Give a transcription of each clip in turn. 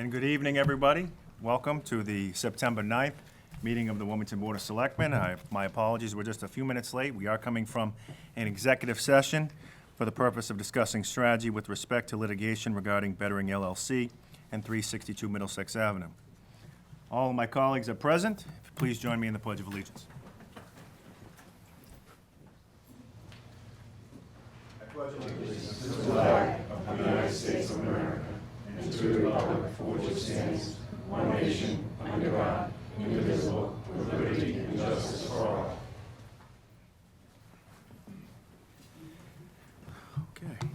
And good evening, everybody. Welcome to the September 9th meeting of the Wilmington Board of Selectmen. My apologies, we're just a few minutes late. We are coming from an executive session for the purpose of discussing strategy with respect to litigation regarding Bettering LLC and 362 Middlesex Avenue. All of my colleagues are present. Please join me in the Pledge of Allegiance. United States of America, and to the republic for which it stands, one nation, under God, indivisible, with liberty and justice for all. Okay.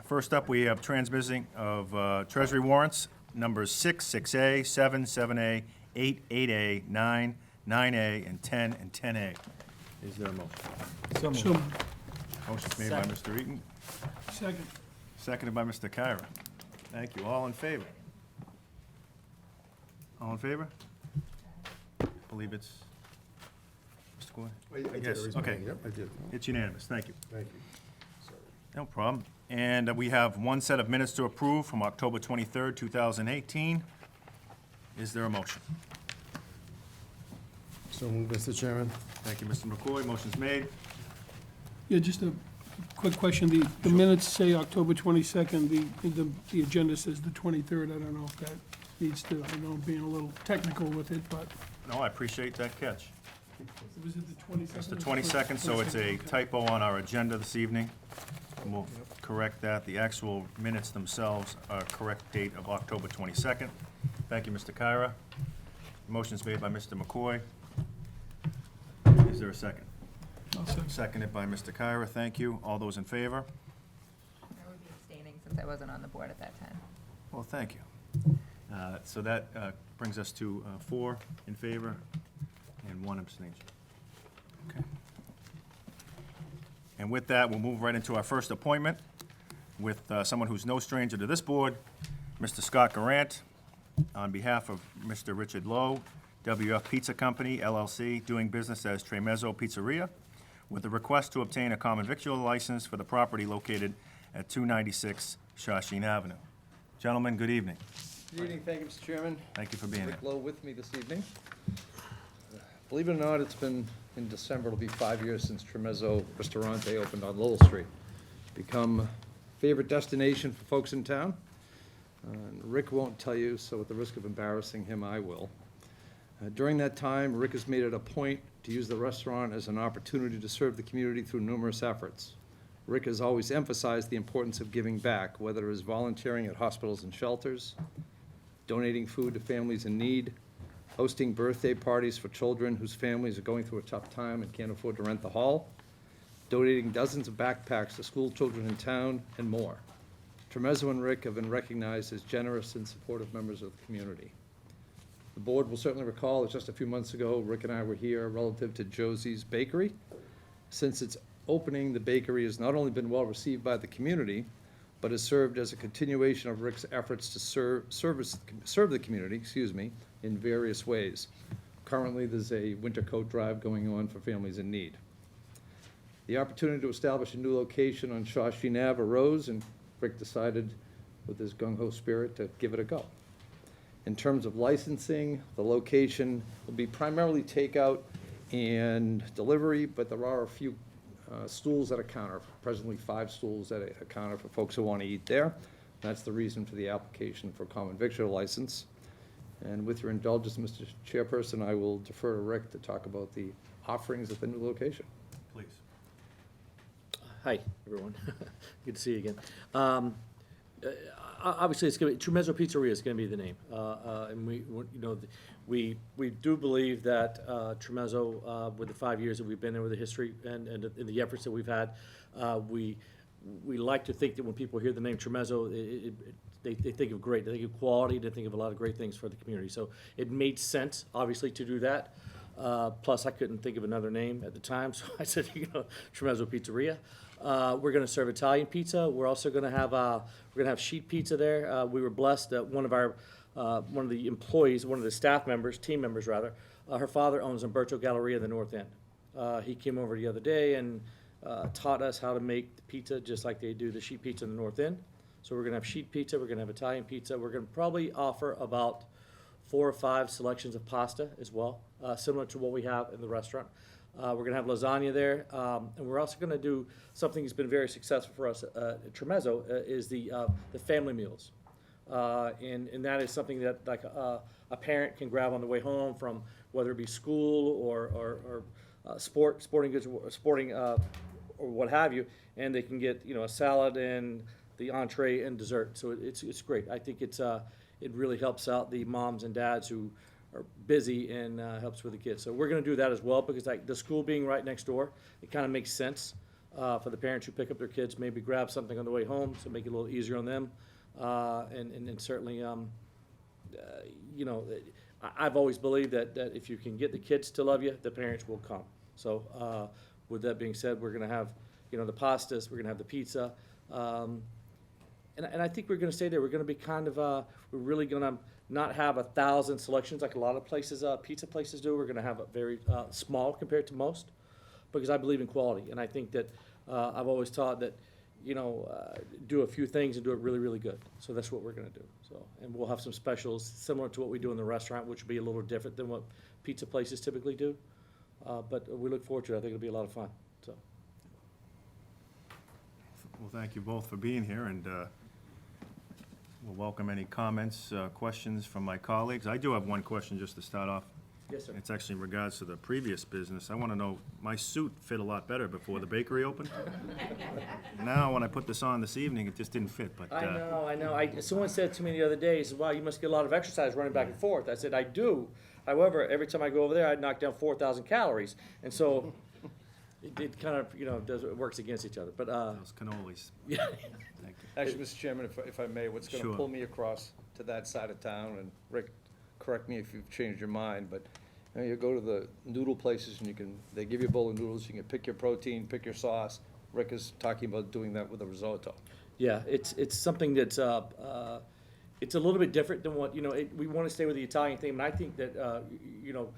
First up, we have transmitting of Treasury warrants, numbers 6, 6A, 7, 7A, 8, 8A, 9, 9A, and 10, and 10A. Is there a motion? So Motion's made by Mr. Eaton, Second. seconded by Mr. Kyra. Thank you. All in favor? All in favor? I believe it's Mr. Gordon? Yes, okay. Yep, I did. It's unanimous. Thank you. Thank you. Sorry. No problem. And we have one set of minutes to approve from October 23rd, 2018. Is there a motion? So moved, Mr. Chairman. Thank you, Mr. McCoy. Motion's made. Yeah, just a quick question. The minutes say October 22nd, the agenda says the 23rd. I don't know if that needs to, I know I'm being a little technical with it, but No, I appreciate that catch. was it the 22nd? It's the 22nd, so it's a typo on our agenda this evening. And we'll correct that. The actual minutes themselves are correct date of October 22nd. Thank you, Mr. Kyra. Motion's made by Mr. McCoy. Is there a second? I'll second. Seconded by Mr. Kyra. Thank you. All those in favor? I would be abstaining since I wasn't on the board at that time. Well, thank you. So that brings us to 4 in favor and 1 abstention. Okay. And with that, we'll move right into our first appointment with someone who's no stranger to this board, Mr. Scott Garant, on behalf of Mr. Richard Lowe, WF Pizza Company, LLC, doing business as Tremezzo Pizzeria, with a request to obtain a common victual license for the property located at 296 Shawshene Avenue. Gentlemen, good evening. Good evening, thank you, Mr. Chairman. Thank you for being here. Rick Lowe with me this evening. Believe it or not, it's been, in December, it'll be 5 years since Tremezzo Ristorante opened on Lowell Street. Become a favorite destination for folks in town. And Rick won't tell you, so at the risk of embarrassing him, I will. During that time, Rick has made it a point to use the restaurant as an opportunity to serve the community through numerous efforts. Rick has always emphasized the importance of giving back, whether it is volunteering at hospitals and shelters, donating food to families in need, hosting birthday parties for children whose families are going through a tough time and can't afford to rent the hall, donating dozens of backpacks to school children in town, and more. Tremezzo and Rick have been recognized as generous and supportive members of the community. The board will certainly recall that just a few months ago, Rick and I were here relative to Josie's Bakery. Since its opening, the bakery has not only been well received by the community, but has served as a continuation of Rick's efforts to serve the community, in various ways. Currently, there's a winter coat drive going on for families in need. The opportunity to establish a new location on Shawshene Ave arose, and Rick decided, with his gung-ho spirit, to give it a go. In terms of licensing, the location will be primarily takeout and delivery, but there are a few stools at a counter, presently 5 stools at a counter for folks who want to eat there. That's the reason for the application for common victual license. And with your indulgence, Mr. Chairperson, I will defer to Rick to talk about the offerings at the new location. Please. Hi, everyone. Good to see you again. Obviously, it's going to be Tremezzo Pizzeria is going to be the name, and we do believe that Tremezzo, with the 5 years that we've been there, with the history and the efforts that we've had, we like to think that when people hear the name Tremezzo, they think of great, they think of quality, they think of a lot of great things for the community. So it made sense, obviously, to do that. Plus, I couldn't think of another name at the time, so I said, Tremezzo Pizzeria. We're going to serve Italian pizza. We're also going to have sheet pizza there. We were blessed that one of the employees, one of the staff members, team members rather, her father owns Umberto Galleria in the North End. He came over the other day and taught us how to make the pizza just like they do the sheet pizza in the North End. So we're gonna have sheet pizza, we're gonna have Italian pizza, we're gonna probably offer about 4 or 5 selections of pasta as well, similar to what we have in the restaurant. We're gonna have lasagna there, and we're also gonna do something that's been very successful for us at Tremezzo, is the family meals. And that is something that like a parent can grab on the way home from whether it be school or sporting goods, or what have you, and they can get, you know, a salad and the entree and dessert. So it's great. I think it really helps out the moms and dads who are busy and helps with the kids. So we're going to do that as well because like the school being right next door, it kind of makes sense for the parents who pick up their kids, maybe grab something on the way home, so make it a little easier on them. And certainly, you know, I've always believed that if you can get the kids to love you, the parents will come. So with that being said, we're going to have, you know, the pastas, we're going to have the pizza. And I think we're going to stay there. We're going to be kind of, we're really going to not have 1,000 selections like a lot of places, pizza places do. We're going to have a very small compared to most because I believe in quality. And I think that I've always taught that, you know, do a few things and do it really, really good. So that's what we're going to do. So, and we'll have some specials similar to what we do in the restaurant, which will be a little different than what pizza places typically do. But we look forward to it. I think it'll be a lot of fun. So. Well, thank you both for being here, and we'll welcome any comments, questions from my colleagues. I do have one question just to start off. Yes, sir. It's actually in regards to the previous business. I want to know, my suit fit a lot better before the bakery opened. Now, when I put this on this evening, it just didn't fit, but. I know. Someone said to me the other day, he said, wow, you must get a lot of exercise running back and forth. I said, I do. However, every time I go over there, I knock down 4,000 calories. And so it kind of, you know, it works against each other. But, Those cannolis. yeah. Thank you. Actually, Mr. Chairman, if I may, what's going Sure. to pull me across to that side of town, and Rick, correct me if you've changed your mind, but you know, you go to the noodle places and they give you a bowl of noodles, you can pick your protein, pick your sauce. Rick is talking about doing that with a risotto. Yeah, it's something that's, it's a little bit different than what, you know, we want to stay with the Italian theme, and I think that, you know,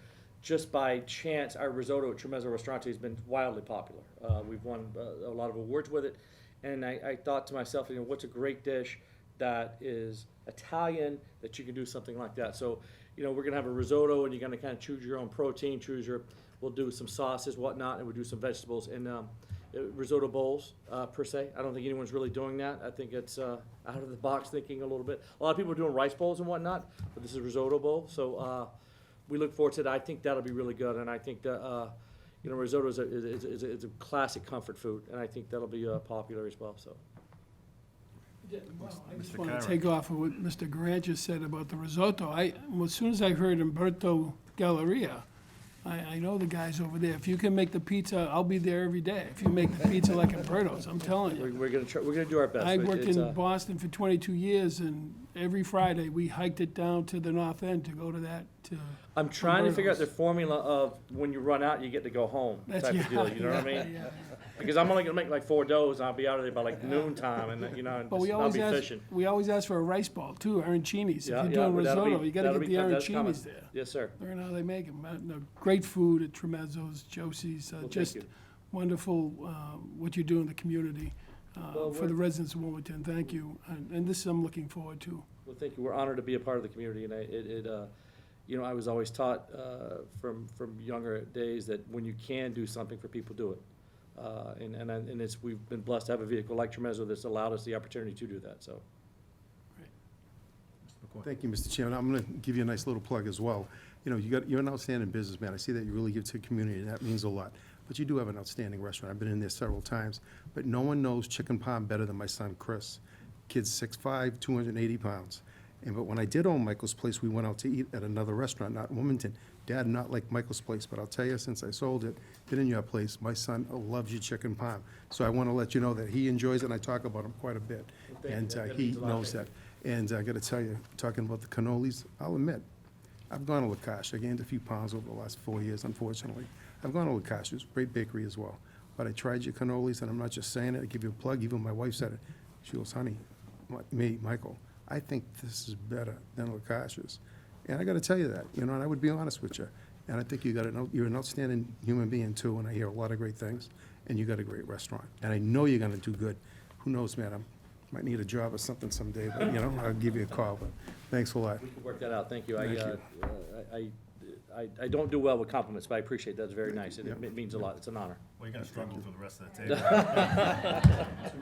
just by chance, our risotto at Tremezzo Ristorante has been wildly popular. We've won a lot of awards with it, and I thought to myself, you know, what's a great dish that is Italian that you can do something like that? So, you know, we're gonna have a risotto, and you're gonna kind of choose your own protein, we'll do some sauces, whatnot, and we'll do some vegetables, and risotto bowls, per se. I don't think anyone's really doing that. I think it's out of the box thinking a little bit. A lot of people are doing rice bowls and whatnot, but this is a risotto bowl, so we look forward to that. I think that'll be really good, and I think that, you know, risotto is a classic comfort food, and I think that'll be popular as well, so. I just Mr. want Karen. to take off of what Mr. Grant just said about the risotto. As soon as I heard Umberto Galleria, I know the guys over there. If you can make the pizza, I'll be there every day. If you make the pizza like Umberto's, I'm telling you. We're gonna try, we're gonna do our best. I It's, worked in Boston for 22 years, and every Friday, we hiked it down to the North End to go to that, I'm trying to figure out the Umberto's. formula of when you run out, you get to go home That's- type of deal, you know what I yeah, mean? yeah. Because I'm only gonna make like 4 doughs, and I'll be out of there by like noontime, and, you know, and But we I'll always be ask, fishing. we always ask for a rice ball too, arancinis. If Yeah, you're yeah, doing that'll be- risotto, you gotta that'll get be- the that's coming. arancinis there. Yes, sir. Learn how they make them. Great food at Tremezzo's, Josie's, Well, thank just you. wonderful what you do in the community Well, for the residents of Wilmington. Thank you. And this I'm looking forward to. Well, thank you. We're honored to be a part of the community, and you know, I was always taught from younger days that when you can do something for people, do it. And we've been blessed to have a vehicle like Tremezzo that's allowed us the opportunity to do that, so. Thank you, Mr. Chairman. I'm going to give you a nice little plug as well. You know, you're an outstanding businessman. I see that you really give to the community, and that means a lot. But you do have an outstanding restaurant. I've been in there several times. But no one knows chicken parm better than my son, Chris. Kid's 6'5", 280 pounds. But when I did own Michael's Place, we went out to eat at another restaurant, not in Wilmington. Dad, not like Michael's Place, but I'll tell you, since I sold it, been in your place, my son loves your chicken parm. So I want to let you know that he enjoys it, and I talk about him quite a bit. thank you. And That he means a lot. knows that. And I got to tell you, talking about the cannolis, I'll admit, I've gone to Lakash. I gained a few pounds over the last 4 years, unfortunately. I've gone to Lakash. It's a great bakery as well. But I tried your cannolis, and I'm not just saying it. I give you a plug. Even my wife said it. She goes, honey, Michael, I think this is better than Lakash's. And I got to tell you that, you know, and I would be honest with you. And I think you're an outstanding human being, too, and I hear a lot of great things. And you got a great restaurant. And I know you're going to do good. Who knows, man? Might need a job or something someday, but, you know, I'll give you a call, but thanks a lot. We can work that out, thank you. Thank you. I don't do well with compliments, but I appreciate that, it's very nice, Yeah. it means a lot, it's an honor. Well, you're gonna struggle through the rest of the table.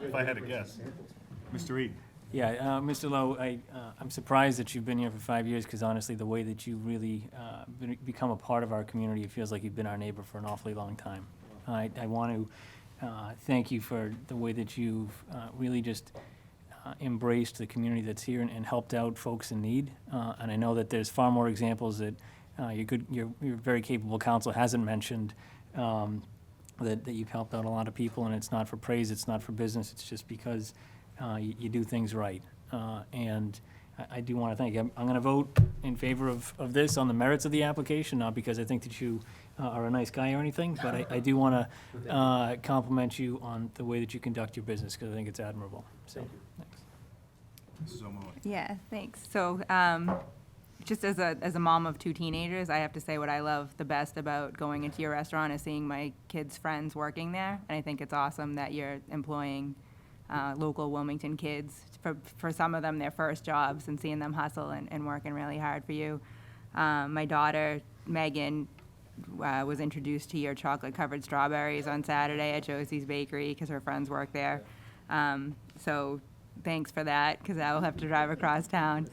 If I had to guess. Mr. Eaton? Yeah, Mr. Lowe, I'm surprised that you've been here for 5 years, because honestly, the way that you really become a part of our community, it feels like you've been our neighbor for an awfully long time. I want to thank you for the way that you've really just embraced the community that's here and helped out folks in need. And I know that there's far more examples that your very capable council hasn't mentioned, that you've helped out a lot of people, and it's not for praise, it's not for business, it's just because you do things right. And I do want to thank you. I'm going to vote in favor of this on the merits of the application, not because I think that you are a nice guy or anything, but I do want to compliment you on the way that you conduct your business, because I think it's admirable. So, thanks. Mrs. O'Malley? Yeah, thanks. So, just as a mom of 2 teenagers, I have to say what I love the best about going into your restaurant is seeing my kids' friends working there. And I think it's awesome that you're employing local Wilmington kids. For some of them, their first jobs, and seeing them hustle and working really hard for you. My daughter, Megan, was introduced to your chocolate-covered strawberries on Saturday at Josie's Bakery because her friends work there. So thanks for that, because I will have to drive across town.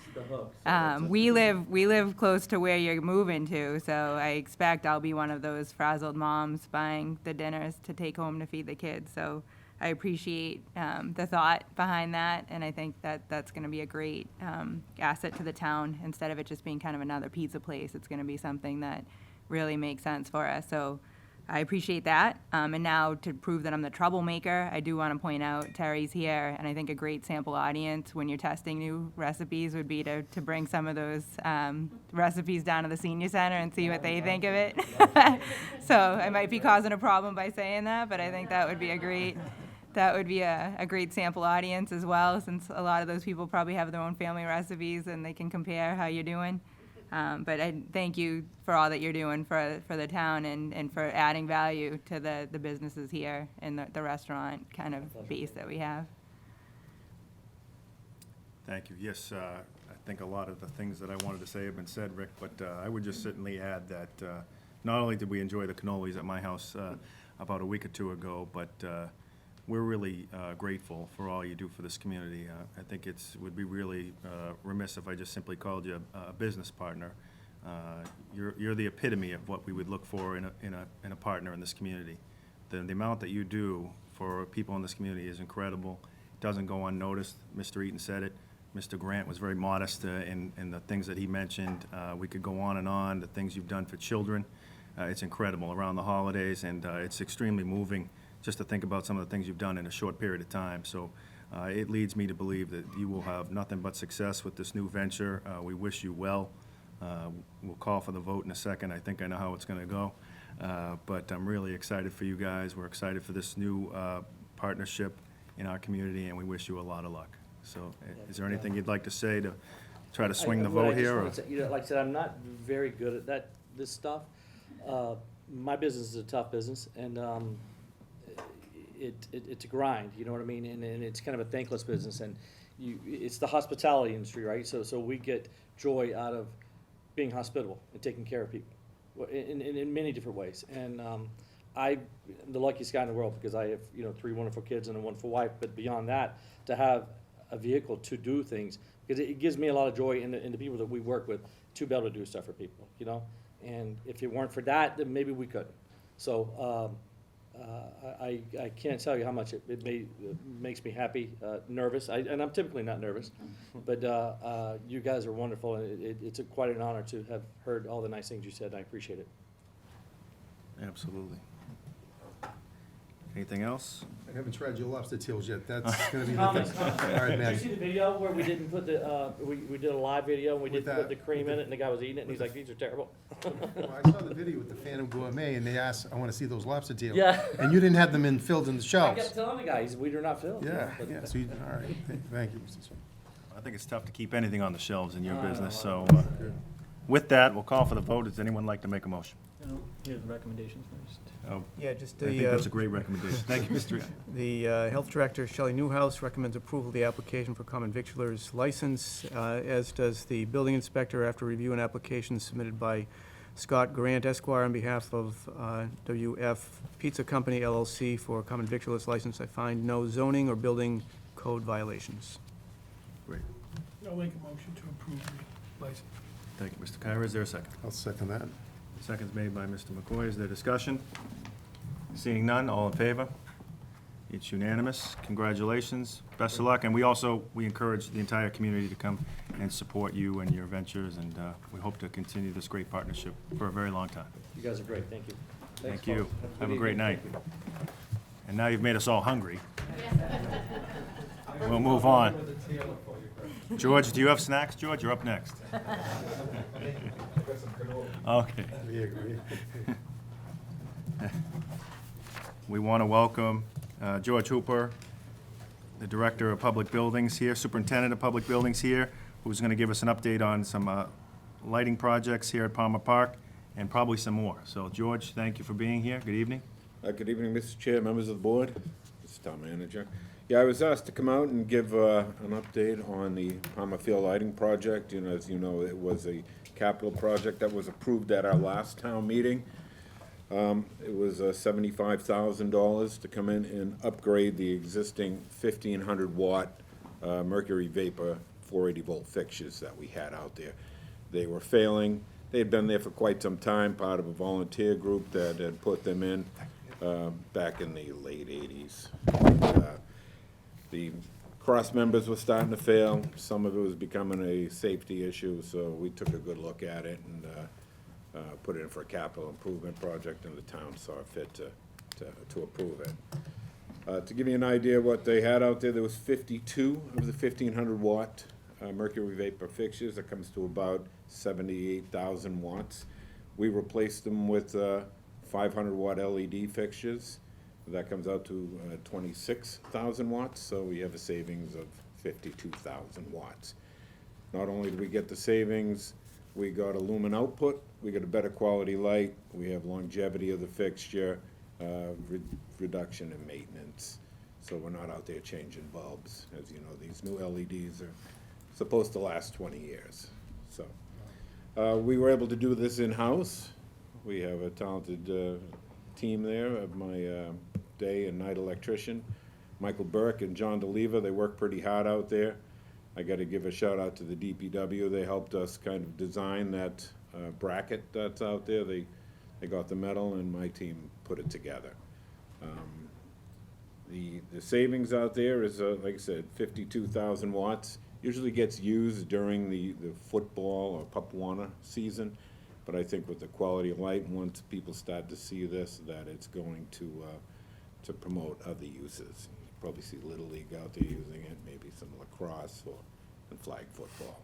We live close to where you're moving to, so I expect I'll be one of those frazzled moms buying the dinners to take home to feed the kids. So I appreciate the thought behind that, and I think that that's going to be a great asset to the town. Instead of it just being kind of another pizza place, it's going to be something that really makes sense for us. So I appreciate that. And now, to prove that I'm the troublemaker, I do want to point out Terry's here, and I think a great sample audience when you're testing new recipes would be to bring some of those recipes down to the senior center and see what they think of it. So I might be causing a problem by saying that, but I think that would be a great sample audience as well, since a lot of those people probably have their own family recipes and they can compare how you're doing. But I thank you for all that you're doing for the town and for adding value to the businesses here and the restaurant kind of base that we have. Thank you. Yes, I think a lot of the things that I wanted to say have been said, Rick, but I would just certainly add that not only did we enjoy the cannolis at my house about a week or 2 ago, but we're really grateful for all you do for this community. I think would be really remiss if I just simply called you a business partner. You're the epitome of what we would look for in a partner in this community. The amount that you do for people in this community is incredible. It doesn't go unnoticed. Mr. Eaton said it. Mr. Grant was very modest in the things that he mentioned. We could go on, the things you've done for children. It's incredible around the holidays, and it's extremely moving just to think about some of the things you've done in a short period of time. So it leads me to believe that you will have nothing but success with this new venture. We wish you well. We'll call for the vote in a second. I think I know how it's going to go. But I'm really excited for you guys. We're excited for this new partnership in our community, and we wish you a lot of luck. So is there anything you'd like to say to try to swing the vote here? Or? Like I said, I'm not very good at this stuff. My business is a tough business, and it's a grind, you know what I mean? And it's kind of a thankless business, and it's the hospitality industry, right? So we get joy out of being hospitable and taking care of people in many different ways. And I'm the luckiest guy in the world because I have 3 wonderful kids and a wonderful wife. But beyond that, to have a vehicle to do things, because it gives me a lot of joy in the people that we work with to be able to do stuff for people, And if it weren't for that, then maybe we couldn't. So I can't tell you how much it makes me happy, nervous, and I'm typically not nervous, but you guys are wonderful, and it's quite an honor to have heard all the nice things you said, and I appreciate it. Absolutely. Anything else? I haven't tried your lobster tails yet. That's gonna be the thing. All right, Did you man. see the video where we didn't put we did a live video, and we With didn't put that- the cream in it, and the guy was eating it, and he's like, these are terrible. Well, I saw the video with the Phantom Gourmet, and they asked, I wanna see those lobster tails. Yeah. And you didn't have them filled in the I shelves. kept telling the guy, we do not fill. Yeah, But- yeah, so you, all right, thank you, Mr. Swin. I think it's tough to keep anything on the shelves in your business, so With that, we'll call for the vote. Does anyone like to make a motion? Here's the recommendations first. Oh, Yeah, just I think that's a great recommendation. Thank you, Mr. The Health Director, Shelley Newhouse, recommends approval of the application for common victualer's license, as does the Building Inspector after review an application submitted by Scott Grant Esquire on behalf of WF Pizza Company LLC for common victualer's license. I find no zoning or building code violations. Great. I'll make a motion to approve the license. Thank you, Mr. Kyra. Is there a second? I'll second that. Second's made by Mr. McCoy. Is there discussion? Seeing none, all in favor? It's unanimous. Congratulations. Best of luck. And we encourage the entire community to come and support you and your ventures, and we hope to continue this great partnership for a very long time. You guys are great, thank you. Thank Thanks, you. folks. Have a good great evening. night. And now you've made us all hungry. We'll move on. George, do you have snacks? George, you're up next. Okay. We agree. We want to welcome George Hooper, the Director of Public Buildings here, Superintendent of Public Buildings here, who's going to give us an update on some lighting projects here at Palmer Park, and probably some more. So, George, thank you for being here. Good evening. Good evening, Mr. Chair, members of the board, Mr. Town Manager. Yeah, I was asked to come out and give an update on the Palmer Field lighting project. You know, as you know, it was a capital project that was approved at our last town meeting. It was $75,000 to come in and upgrade the existing 1,500 watt mercury vapor 480 volt fixtures that we had out there. They were failing. They had been there for quite some time, part of a volunteer group that had put them in back in the late 80s. The cross members were starting to fail. Some of it was becoming a safety issue, so we took a good look at it and put it in for a capital improvement project, and the town saw fit to approve it. To give you an idea of what they had out there, there was 52 of the 1,500 watt mercury vapor fixtures. That comes to about 78,000 watts. We replaced them with 500 watt LED fixtures. That comes out to 26,000 watts, so we have a savings of 52,000 watts. Not only do we get the savings, we got a lumen output, we get a better quality light, we have longevity of the fixture, reduction in maintenance. So we're not out there changing bulbs. As you know, these new LEDs are supposed to last 20 years. So we were able to do this in-house. We have a talented team there of my day and night electrician, Michael Burke and John DeLeva. They work pretty hard out there. I got to give a shout out to the DPW. They helped us kind of design that bracket that's out there. They got the metal, and my team put it together. The savings out there is, like I said, 52,000 watts. Usually gets used during the football or Pup Warner season, but I think with the quality of light, once people start to see this, that it's going to promote other uses. You probably see Little League out there using it, maybe some lacrosse and flag football.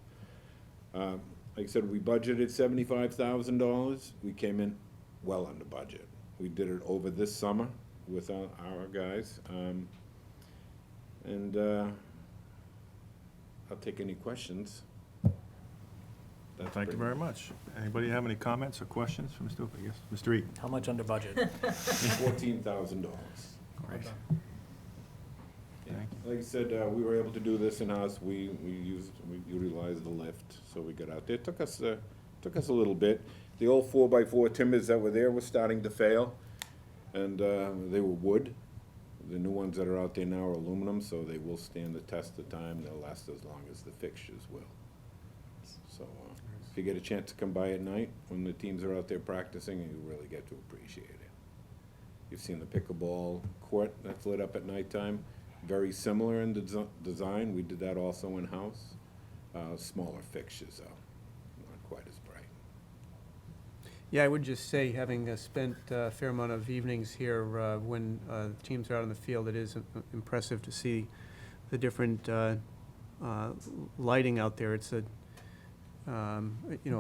Like I said, we budgeted $75,000. We came in well under budget. We did it over this summer with our guys. I'll take any questions. Thank you very much. Anybody have any comments or questions for Mr. Hooper? Yes, Mr. Eaton. How much under budget? $14,000. Great. Yeah. Thank Like I said, we were able to do this in-house. We utilized the lift, so we got out there. It took us a little bit. The old 4x4 timbers that were there were starting to fail, and they were wood. The new ones that are out there now are aluminum, so they will stand the test of time. They'll last as long as the fixtures will. So if you get a chance to come by at night when the teams are out there practicing, you really get to appreciate it. You've seen the pickleball court that's lit up at nighttime. Very similar in design. We did that also in-house. Smaller fixtures, though, not quite as bright. Yeah, I would just say, having spent a fair amount of evenings here when teams are out in the field, it is impressive to see the different lighting out there. It's a a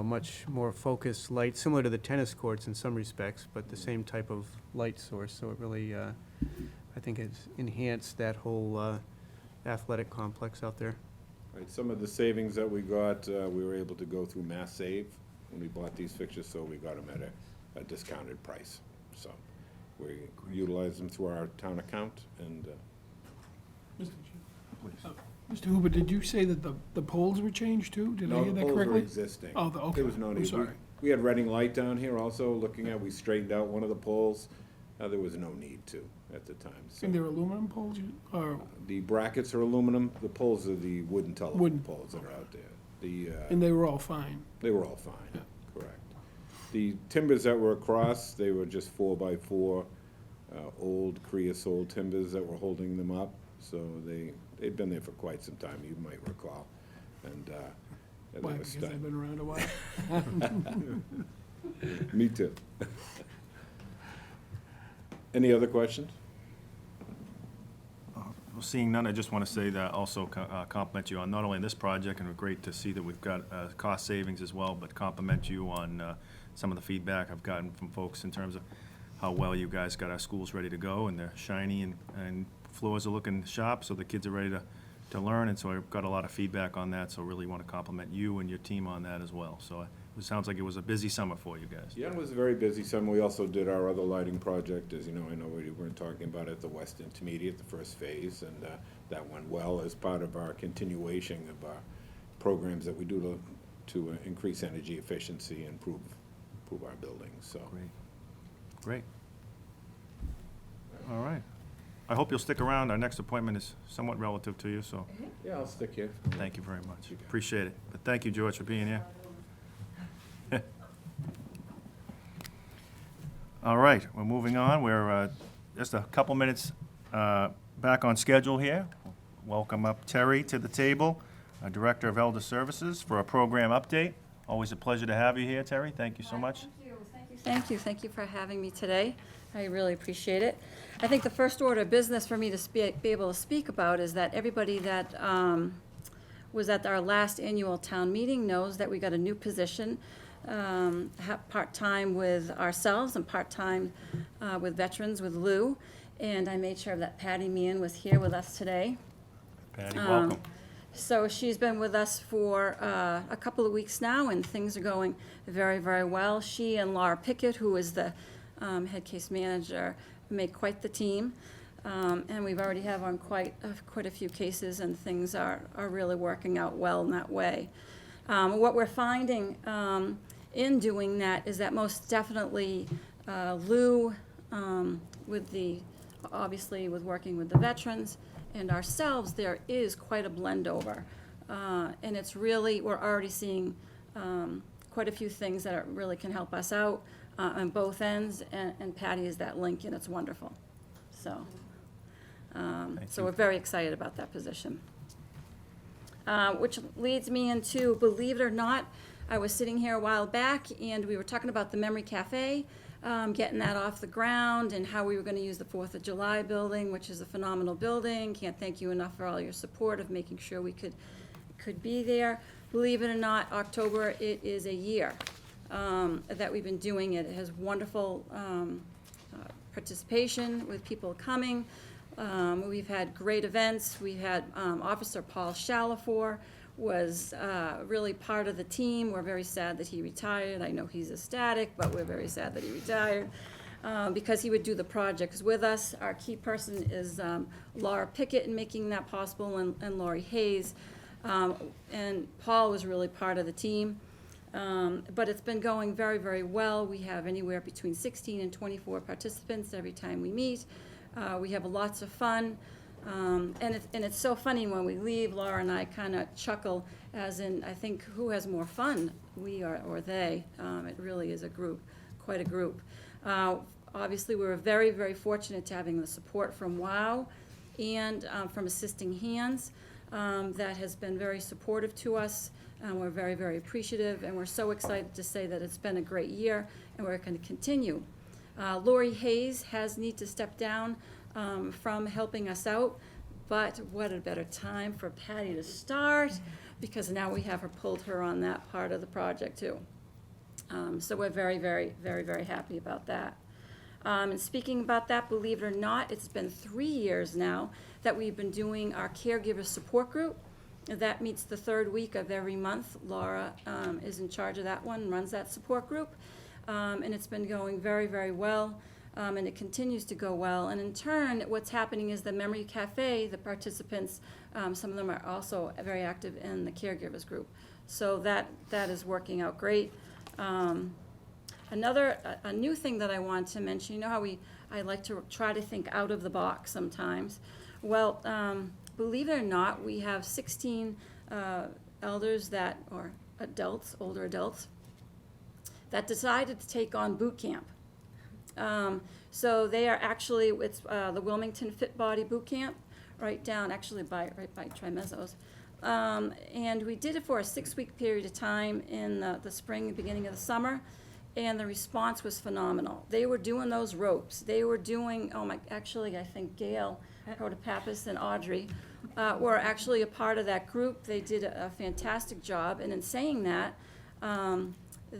much more focused light, similar to the tennis courts in some respects, but the same type of light source. So it really, I think, it's enhanced that whole athletic complex out there. Right, some of the savings that we got, we were able to go through Mass Save when we bought these fixtures, so we got them at a discounted price. So we utilize them through our town account, and Mr. Hooper, did you say that the poles were changed too? Did I no, hear the that poles were correctly? existing. Oh, okay. There was no I'm need. sorry. We had Reading Light down here also looking at, we straightened out one of the poles. There was no need to at the time. So And they're aluminum poles, or, the brackets are aluminum, the poles are the wooden telephone Wooden. poles that are out there. The, and they were all fine? they were all fine, correct. The timbers that were across, they were just 4x4, old creosote timbers that were holding them up. So they'd been there for quite some time, you might recall. And, they Why, were because stud- they've been around a while? Me too. Any other questions? Well, seeing none, I just want to say that also compliment you on not only this project, and great to see that we've got cost savings as well, but compliment you on some of the feedback I've gotten from folks in terms of how well you guys got our schools ready to go, and they're shiny, and floors are looking sharp, so the kids are ready to learn, and so I've got a lot of feedback on that, so really want to compliment you and your team on that as well. So it sounds like it was a busy summer for you guys. Yeah, it was a very busy summer. We also did our other lighting project, as you know, I know we weren't talking about it, the West Intermediate, the first phase, and that went well as part of our continuation of our programs that we do to increase energy efficiency and improve our buildings, so. Great. All right. I hope you'll stick around. Our next appointment is somewhat relative to you, so Yeah, I'll stick here. thank you very much. Appreciate it. But thank you, George, for being here. All right, we're moving on. We're just a couple minutes back on schedule here. Welcome up Terry to the table, Director of Elder Services, for a program update. Always a pleasure to have you here, Terry. Thank you so much. Thank you for having me today. I really appreciate it. I think the first order of business for me to be able to speak about is that everybody that was at our last annual town meeting knows that we got a new position, part-time with ourselves and part-time with veterans with Lou. And I made sure that Patty Meehan was here with us today. Patty, welcome. So she's been with us for a couple of weeks now, and things are going very, very well. She and Laura Pickett, who is the head case manager, make quite the team. And we've already have on quite a few cases, and things are really working out well in that way. What we're finding in doing that is that most definitely Lou, obviously with working with the veterans, and ourselves, there is quite a blend over. And it's really, we're already seeing quite a few things that really can help us out on both ends, and Patty is that link, and it's wonderful. So, so we're very excited about that position. Which leads me into, believe it or not, I was sitting here a while back, and we were talking about the Memory Cafe, getting that off the ground, and how we were going to use the 4th of July building, which is a phenomenal building. Can't thank you enough for all your support of making sure we could be there. Believe it or not, October, it is a year that we've been doing it. It has wonderful participation with people coming. We've had great events. We had Officer Paul Shalafor was really part of the team. We're very sad that he retired. I know he's ecstatic, but we're very sad that he retired because he would do the projects with us. Our key person is Laura Pickett in making that possible, and Lori Hayes. And Paul was really part of the team. But it's been going very, very well. We have anywhere between 16 and 24 participants every time we meet. We have lots of fun. And it's so funny when we leave, Laura and I kind of chuckle, as in, I think, who has more fun, we or they? It really is a group, quite a group. Obviously, we were very, very fortunate to having the support from WOW and from Assisting Hands. That has been very supportive to us. We're very, very appreciative, and we're so excited to say that it's been a great year, and we're going to continue. Lori Hayes has need to step down from helping us out, but what a better time for Patty to start, because now we have pulled her on that part of the project too. So we're very, very, very, very happy about that. And speaking about that, believe it or not, it's been 3 years now that we've been doing our caregiver support group. That meets the third week of every month. Laura is in charge of that one, runs that support group. And it's been going very, very well, and it continues to go well. And in turn, what's happening is the Memory Cafe, the participants, some of them are also very active in the caregivers group. So that is working out great. A new thing that I want to mention, you know how I like to try to think out of the box sometimes. Well, believe it or not, we have 16 elders or adults, older adults, that decided to take on boot camp. So they are actually, it's the Wilmington Fit Body Boot Camp, right by Trimezzo's. And we did it for a 6-week period of time in the spring, beginning of the summer, and the response was phenomenal. They were doing those ropes. They were doing, actually, I think Gail, Protopappas, and Audrey were actually a part of that group. They did a fantastic job, and in saying that,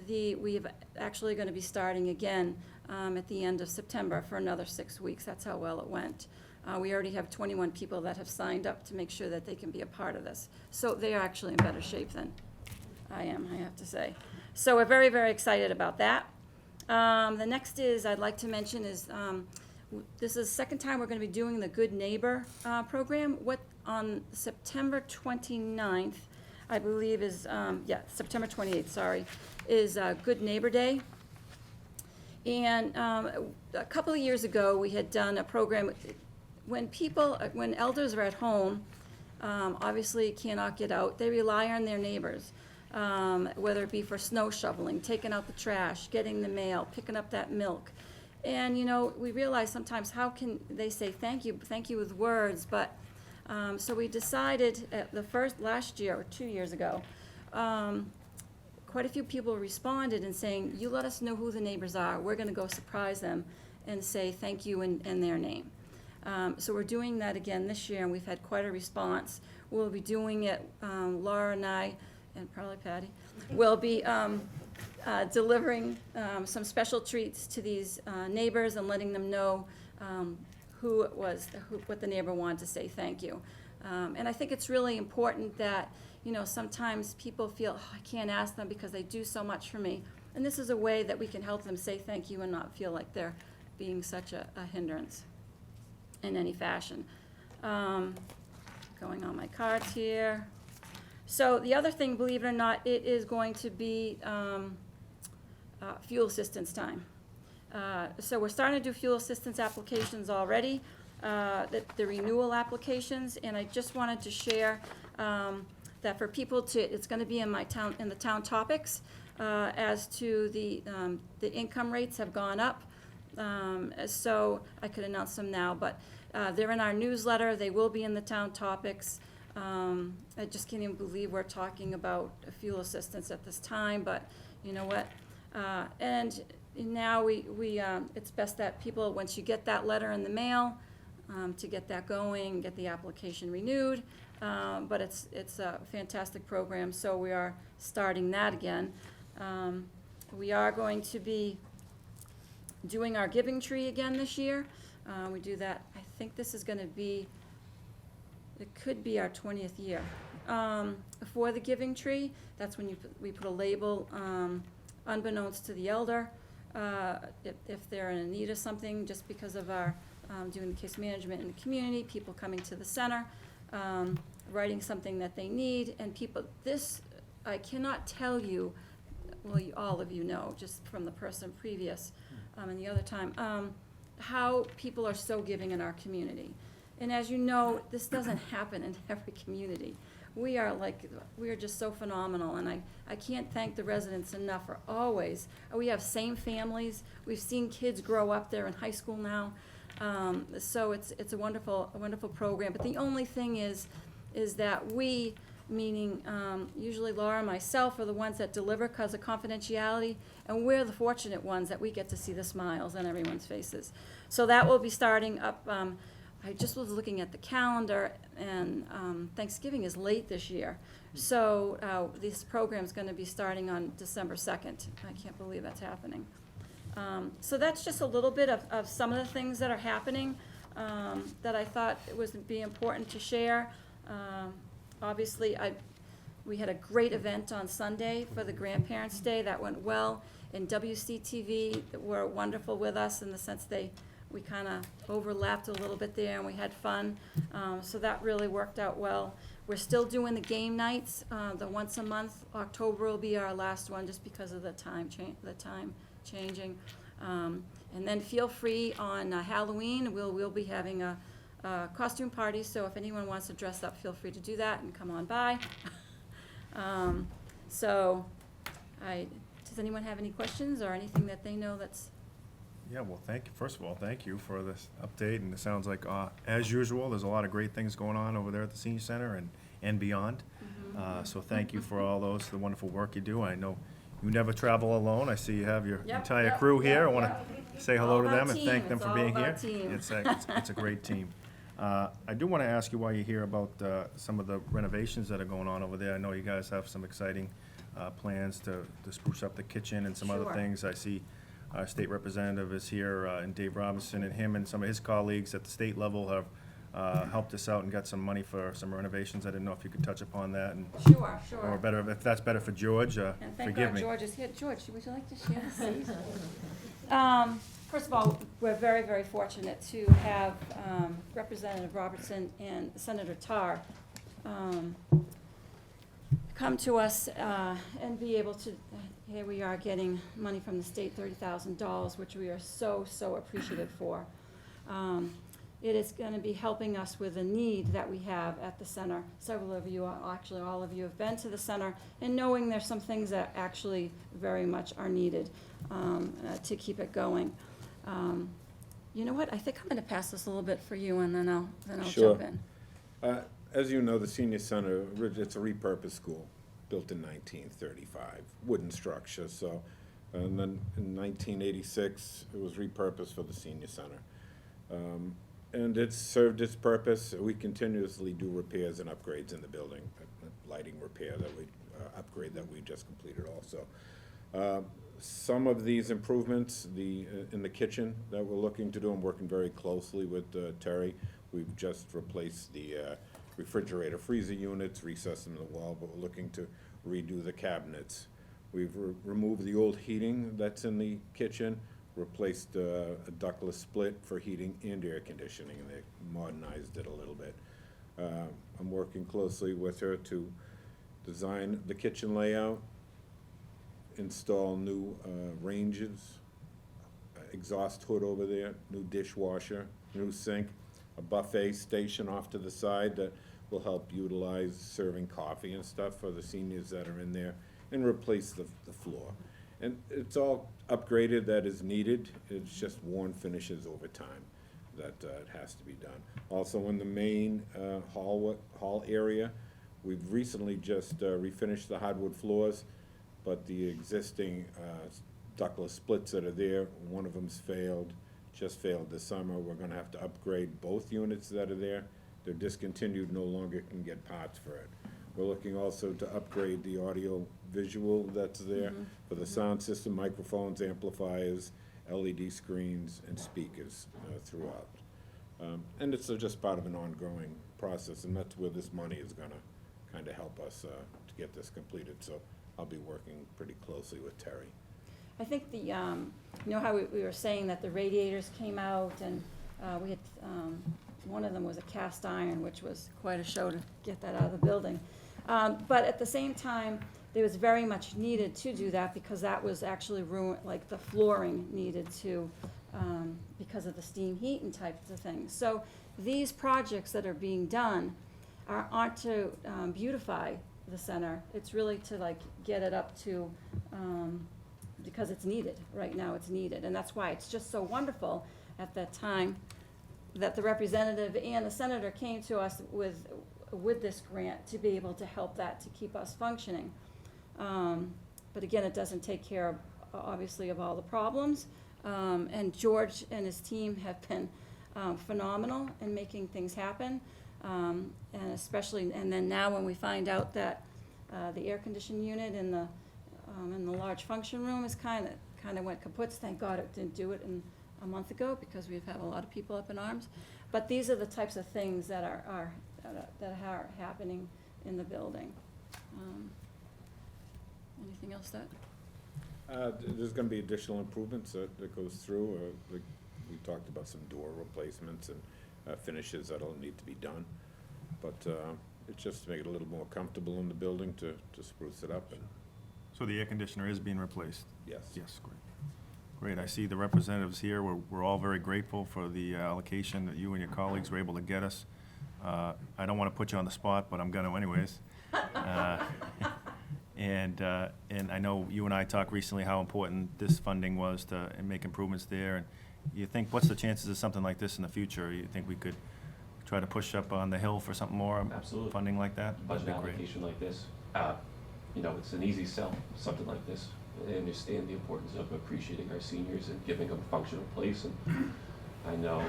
we've actually going to be starting again at the end of September for another 6 weeks. That's how well it went. We already have 21 people that have signed up to make sure that they can be a part of this. So they are actually in better shape than I am, I have to say. So we're very, very excited about that. The next I'd like to mention is this is the second time we're going to be doing the Good Neighbor program. On September 29th, I believe is, September 28th, sorry, is Good Neighbor Day. And a couple of years ago, we had done a program when elders are at home, obviously cannot get out, they rely on their neighbors, whether it be for snow shoveling, taking out the trash, getting the mail, picking up that milk. And, we realize sometimes how can they say thank you with words, but, so we decided at last year, or 2 years ago, quite a few people responded and saying, you let us know who the neighbors are, we're gonna go surprise them and say thank you in their name. So we're doing that again this year, and we've had quite a response. We'll be doing it, Laura and I, and probably Patty, will be delivering some special treats to these neighbors and letting them know what the neighbor wanted to say thank you. And I think it's really important that, sometimes people feel, I can't ask them because they do so much for me. And this is a way that we can help them say thank you and not feel like they're being such a hindrance in any fashion. Going on my cards here. So the other thing, believe it or not, it is going to be fuel assistance time. So we're starting to do fuel assistance applications already, the renewal applications, and I just wanted to share that for people it's going to be in the town topics as to the income rates have gone up. So I could announce them now, but they're in our newsletter. They will be in the town topics. I just can't even believe we're talking about fuel assistance at this time, but you know what? And now it's best that people, once you get that letter in the mail, to get that going, get the application renewed. But it's a fantastic program, so we are starting that again. We are going to be doing our giving tree again this year. We do that, I think this is going to be, it could be our 20th year. For the giving tree, that's when we put a label, unbeknownst to the elder, if they're in need of something, just because of our doing the case management in the community, people coming to the center, writing something that they need, and this, I cannot tell you, well, all of you know, just from the person previous and the other time, how people are so giving in our community. And as you know, this doesn't happen in every community. We are just so phenomenal, and I can't thank the residents enough for always. We have same families. We've seen kids grow up there in high school now. So it's a wonderful program. But the only thing is that we, meaning usually Laura and myself, are the ones that deliver because of confidentiality, and we're the fortunate ones that we get to see the smiles on everyone's faces. So that will be starting up. I just was looking at the calendar, and Thanksgiving is late this year. So this program's going to be starting on December 2nd. I can't believe that's happening. So that's just a little bit of some of the things that are happening that I thought it would be important to share. Obviously, we had a great event on Sunday for the Grandparents' Day. That went well. And WCTV were wonderful with us in the sense we kind of overlapped a little bit there and we had fun. So that really worked out well. We're still doing the game nights, the once a month. October will be our last one just because of the time changing. And then feel free on Halloween, we'll be having a costume party, so if anyone wants to dress up, feel free to do that and come on by. Does anyone have any questions or anything that they know that's? Yeah, well, first of all, thank you for this update, and it sounds like, as usual, there's a lot of great things going on over there at the senior center and beyond. So thank you for all the wonderful work you do. I know you never travel alone. I see you have your Yep, entire yep, crew here. I yep, want yep. to say hello to All them about and team. thank them It's for all being here. about team. It's a great team. I do want to ask you while you're here about some of the renovations that are going on over there. I know you guys have some exciting plans to spruce up the kitchen and some other Sure. things. I see our state representative is here, and Dave Robinson, and him and some of his colleagues at the state level have helped us out and got some money for some renovations. I didn't know if you could touch upon that, and Sure, sure. or better, if that's better for George, And thank forgive God me. George is here. George, would you like to share the seat? First of all, we're very, very fortunate to have Representative Robertson and Senator Tarr come to us and be able to, here we are getting money from the state, $30,000, which we are so, so appreciative for. It is going to be helping us with a need that we have at the center. Several of you, actually all of you, have been to the center and knowing there's some things that actually very much are needed to keep it going. You know what? I think I'm going to pass this a little bit for you, and then I'll Sure. jump in. As you know, the senior center, it's a repurposed school, built in 1935, wooden structure, so, and then in 1986, it was repurposed for the senior center. And it's served its purpose. We continuously do repairs and upgrades in the building, lighting repair upgrade that we just completed also. Some of these improvements, in the kitchen that we're looking to do, I'm working very closely with Terry. We've just replaced the refrigerator freezer units, recessed them in the wall, but we're looking to redo the cabinets. We've removed the old heating that's in the kitchen, replaced a ductless split for heating and air conditioning, and they modernized it a little bit. I'm working closely with her to design the kitchen layout, install new ranges, exhaust hood over there, new dishwasher, new sink, a buffet station off to the side that will help utilize serving coffee and stuff for the seniors that are in there, and replace the floor. And it's all upgraded that is needed. It's just worn finishes over time that it has to be done. Also in the main hall area, we've recently just refinished the hardwood floors, but the existing ductless splits that are there, one of them's just failed this summer. We're gonna have to upgrade both units that are there. They're discontinued, no longer can get parts for it. We're looking also to upgrade the audio visual that's there for the sound system, microphones, amplifiers, LED screens, and speakers throughout. And it's just part of an ongoing process, and that's where this money is gonna kind of help us to get this completed. So I'll be working pretty closely with Terry. I think you know how we were saying that the radiators came out, and we had, one of them was a cast iron, which was quite a show to get that out of the building. But at the same time, there was very much needed to do that because that was actually ruined, like the flooring needed to, because of the steam heat and types of things. So these projects that are being done aren't to beautify the center. It's really to like get it up to, because it's needed. Right now it's needed. And that's why it's just so wonderful at that time that the representative and the senator came to us with this grant to be able to help that, to keep us functioning. But again, it doesn't take care of, obviously, of all the problems. And George and his team have been phenomenal in making things happen. And especially, and then now when we find out that the air conditioning unit in the large function room is kind of went kaput. Thank God it didn't do it a month ago, because we've had a lot of people up in arms. But these are the types of things that are happening in the building. Anything else that? There's gonna be additional improvements that goes through. Like we talked about some door replacements and finishes that'll need to be done. But it's just to make it a little more comfortable in the building to spruce it up, and So the air conditioner is being replaced? yes. Yes, great. Great, I see the representatives here. We're all very grateful for the allocation that you and your colleagues were able to get us. I don't want to put you on the spot, but I'm going to anyways. And I know you and I talked recently how important this funding was to make improvements there. And you think, what's the chances of something like this in the future? You think we could try to push up on the hill for something more? Absolutely. Funding like that? Budget That'd be great. application like this, you know, it's an easy sell, something like this. I understand the importance of appreciating our seniors and giving them a functional place. And I know,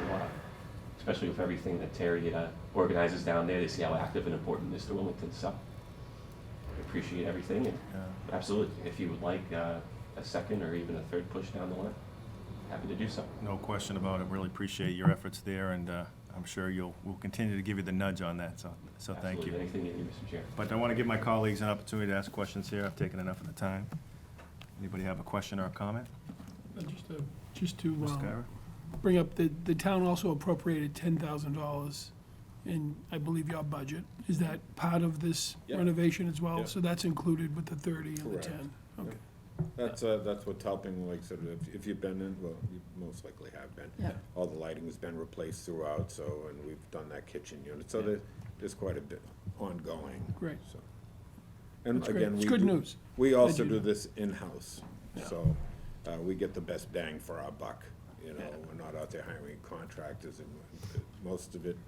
especially with everything that Terry organizes down there, they see how active and important it is to Wilmington. So I appreciate everything. And absolutely, if you would like a second or even a third push down the line, happy to do so. No question about it. Really appreciate your efforts there, and I'm sure we'll continue to give you the nudge on that, so thank you. Absolutely. Anything you need, Mr. Chair. But I want to give my colleagues an opportunity to ask questions here. I've taken enough of the time. Anybody have a question or a comment? Just to Ms. Skyra? bring up, the town also appropriated $10,000 in, I believe, your budget. Is that part of this Yep. renovation as well? Yep. So that's included with the 30 and the Correct. 10? Okay. That's what's helping, like, sort of, if you've been in, well, you most likely have been. Yeah. All the lighting has been replaced throughout, so, and we've done that kitchen unit, so there's quite a bit ongoing. Great. So. And That's great. again, It's we good do- news. We also you do do. this in-house, so we get the best bang for our buck. You know, we're not out there hiring contractors, and most of it,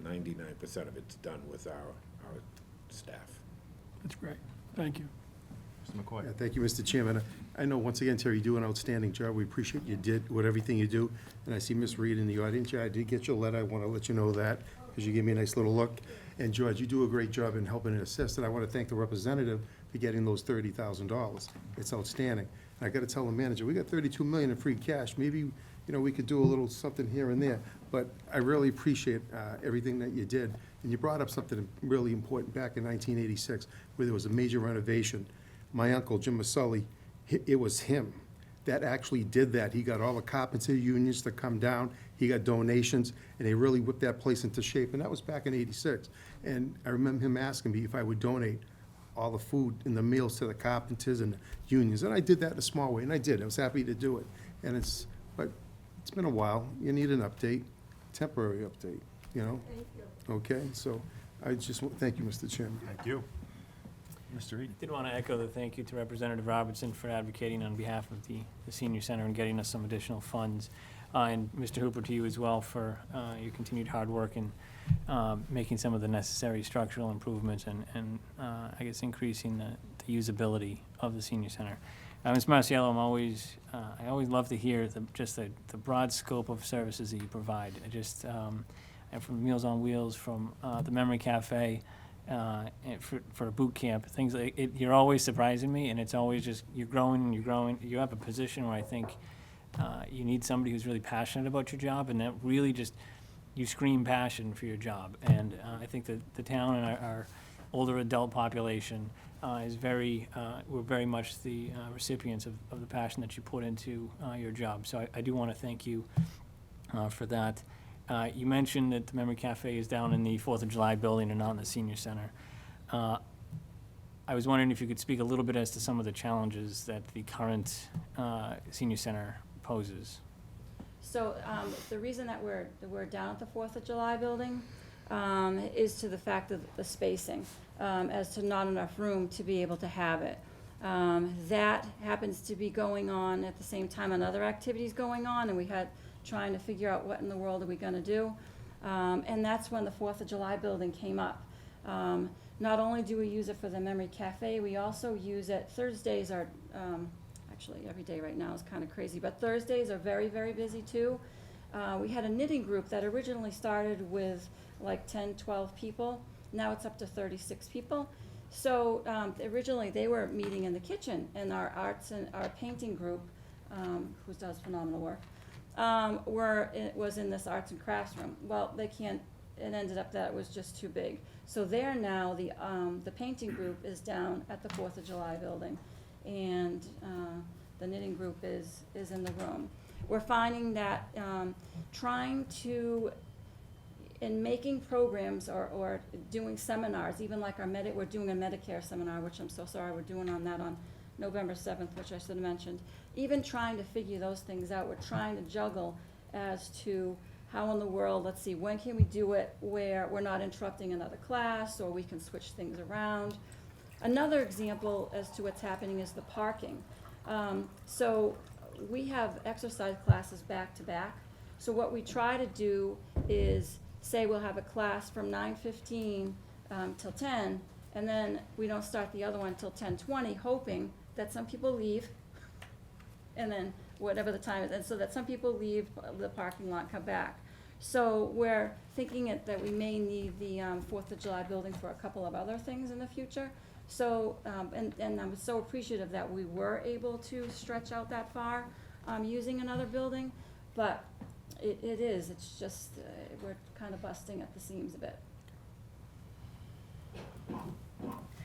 99% of it's done with our staff. That's great. Thank you. Mr. McCoy? Yeah, thank you, Mr. Chairman. I know, once again, Terry, you do an outstanding job. We appreciate you did, with everything you do. And I see Miss Reed in the audience. Yeah, I did get your letter. I want to let you know that, because you gave me a nice little look. And George, you do a great job in helping and assist, and I want to thank the representative for getting those $30,000. It's outstanding. And I got to tell the manager, we got $32 million in free cash. Maybe, we could do a little something here and there. But I really appreciate everything that you did. And you brought up something really important back in 1986, where there was a major renovation. My uncle, Jim Masulli, it was him that actually did that. He got all the carpenter unions to come down, he got donations, and they really whipped that place into shape, and that was back in '86. And I remember him asking me if I would donate all the food and the meals to the carpenters and the unions, and I did that in a small way, and I did. I was happy to do it. But it's been a while. You need an update, temporary update, Thank you. Okay, so I just, thank you, Mr. Chairman. Thank you. Mr. Reed? Did want to echo the thank you to Representative Robertson for advocating on behalf of the senior center and getting us some additional funds. And Mr. Hooper, to you as well for your continued hard work in making some of the necessary structural improvements and I guess increasing the usability of the senior center. Ms. Marciello, I always love to hear the broad scope of services that you provide. And from Meals on Wheels, from the Memory Cafe, and for a boot camp, things like it, you're always surprising me, and it's always just you're growing and you're growing. You have a position where I think you need somebody who's really passionate about your job, and that really just you scream passion for your job. And I think that the town and our older adult population we're very much the recipients of the passion that you put into your job. So I do want to thank you for that. You mentioned that the Memory Cafe is down in the 4th of July building and not in the senior center. I was wondering if you could speak a little bit as to some of the challenges that the current senior center poses. So the reason that we're down at the 4th of July building is to the fact of the spacing, as to not enough room to be able to have it. That happens to be going on at the same time on other activities going on, and we had trying to figure out what in the world are we going to do. And that's when the 4th of July building came up. Not only do we use it for the Memory Cafe, we also use it, Thursdays are, actually every day right now is kind of crazy, but Thursdays are very, very busy too. We had a knitting group that originally started with like 10, 12 people. Now it's up to 36 people. So originally they were meeting in the kitchen, and our arts and our painting group, who does phenomenal work, was in this arts and crafts room. Well, they can't it ended up that it was just too big. So there now, the painting group is down at the 4th of July building, and the knitting group is in the room. We're finding that trying to, in making programs or doing seminars, even like we're doing a Medicare seminar, which I'm so sorry we're doing on November 7th, which I should have mentioned. Even trying to figure those things out, we're trying to juggle as to how in the world, let's see, when can we do it where we're not interrupting another class, or we can switch things around. Another example as to what's happening is the parking. So we have exercise classes back to back. So what we try to do is say we'll have a class from 9:15 till 10, and then we don't start the other one till 10:20, hoping that some people leave, and then whatever the time is, and so that some people leave the parking lot, come back. So we're thinking that we may need the 4th of July building for a couple of other things in the future. So, and I'm so appreciative that we were able to stretch out that far using another building, but it's just, we're kind of busting at the seams a bit.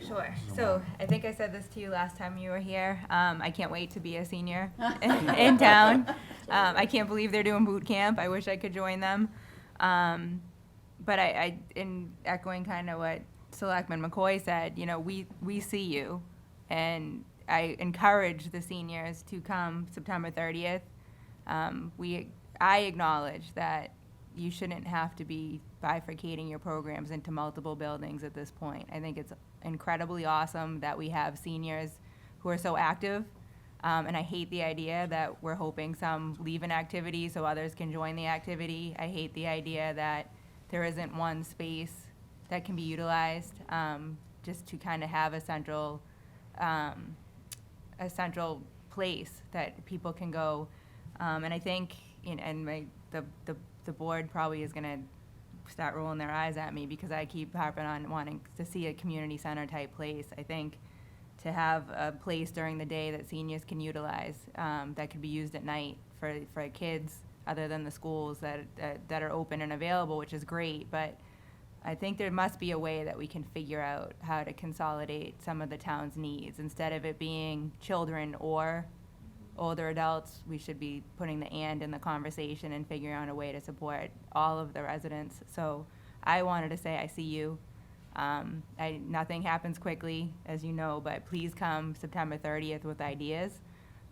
Sure. So I think I said this to you last time you were here. I can't wait to be a senior in town. I can't believe they're doing boot camp. I wish I could join them. But in echoing kind of what Selectman McCoy said, you know, we see you, and I encourage the seniors to come September 30th. I acknowledge that you shouldn't have to be bifurcating your programs into multiple buildings at this point. I think it's incredibly awesome that we have seniors who are so active, and I hate the idea that we're hoping some leave an activity so others can join the activity. I hate the idea that there isn't one space that can be utilized, just to kind of have a central place that people can go. And I think, the board probably is gonna start rolling their eyes at me because I keep harping on wanting to see a community center type place. I think to have a place during the day that seniors can utilize, that could be used at night for kids other than the schools that are open and available, which is great, but I think there must be a way that we can figure out how to consolidate some of the town's needs. Instead of it being children or older adults, we should be putting the and in the conversation and figuring out a way to support all of the residents. So I wanted to say I see you. Nothing happens quickly, as you know, but please come September 30th with ideas.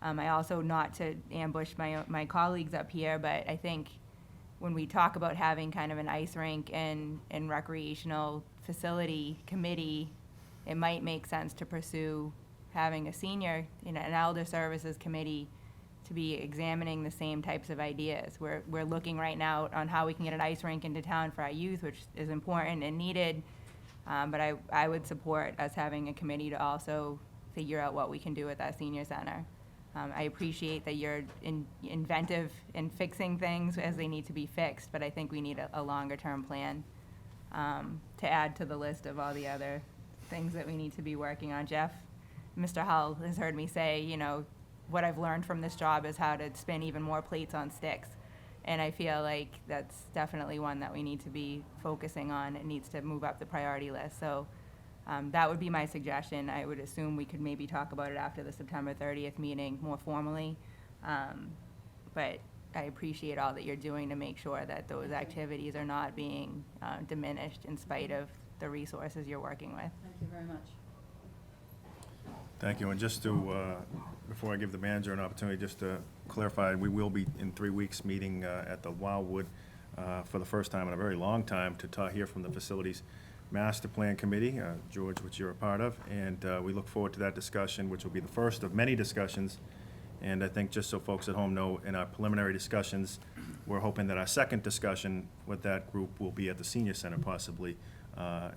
I also, not to ambush my colleagues up here, but I think when we talk about having kind of an ice rink and recreational facility committee, it might make sense to pursue having a senior, an elder services committee to be examining the same types of ideas. We're looking right now on how we can get an ice rink into town for our youth, which is important and needed. But I would support us having a committee to also figure out what we can do with that senior center. I appreciate that you're inventive in fixing things as they need to be fixed, but I think we need a longer-term plan to add to the list of all the other things that we need to be working on. Jeff, Mr. Hull has heard me say, what I've learned from this job is how to spin even more plates on sticks. And I feel like that's definitely one that we need to be focusing on. It needs to move up the priority list. So that would be my suggestion. I would assume we could maybe talk about it after the September 30th meeting more formally. But I appreciate all that you're doing to make sure that those activities are not being diminished in spite of the resources you're working with. Thank you very much. Thank you, and just to, before I give the manager an opportunity, just to clarify, we will be in 3 weeks meeting at the Wildwood for the first time in a very long time to hear from the Facilities Master Plan Committee, George, which you're a part of, and we look forward to that discussion, which will be the first of many discussions. And I think just so folks at home know, in our preliminary discussions, we're hoping that our second discussion with that group will be at the Senior Center possibly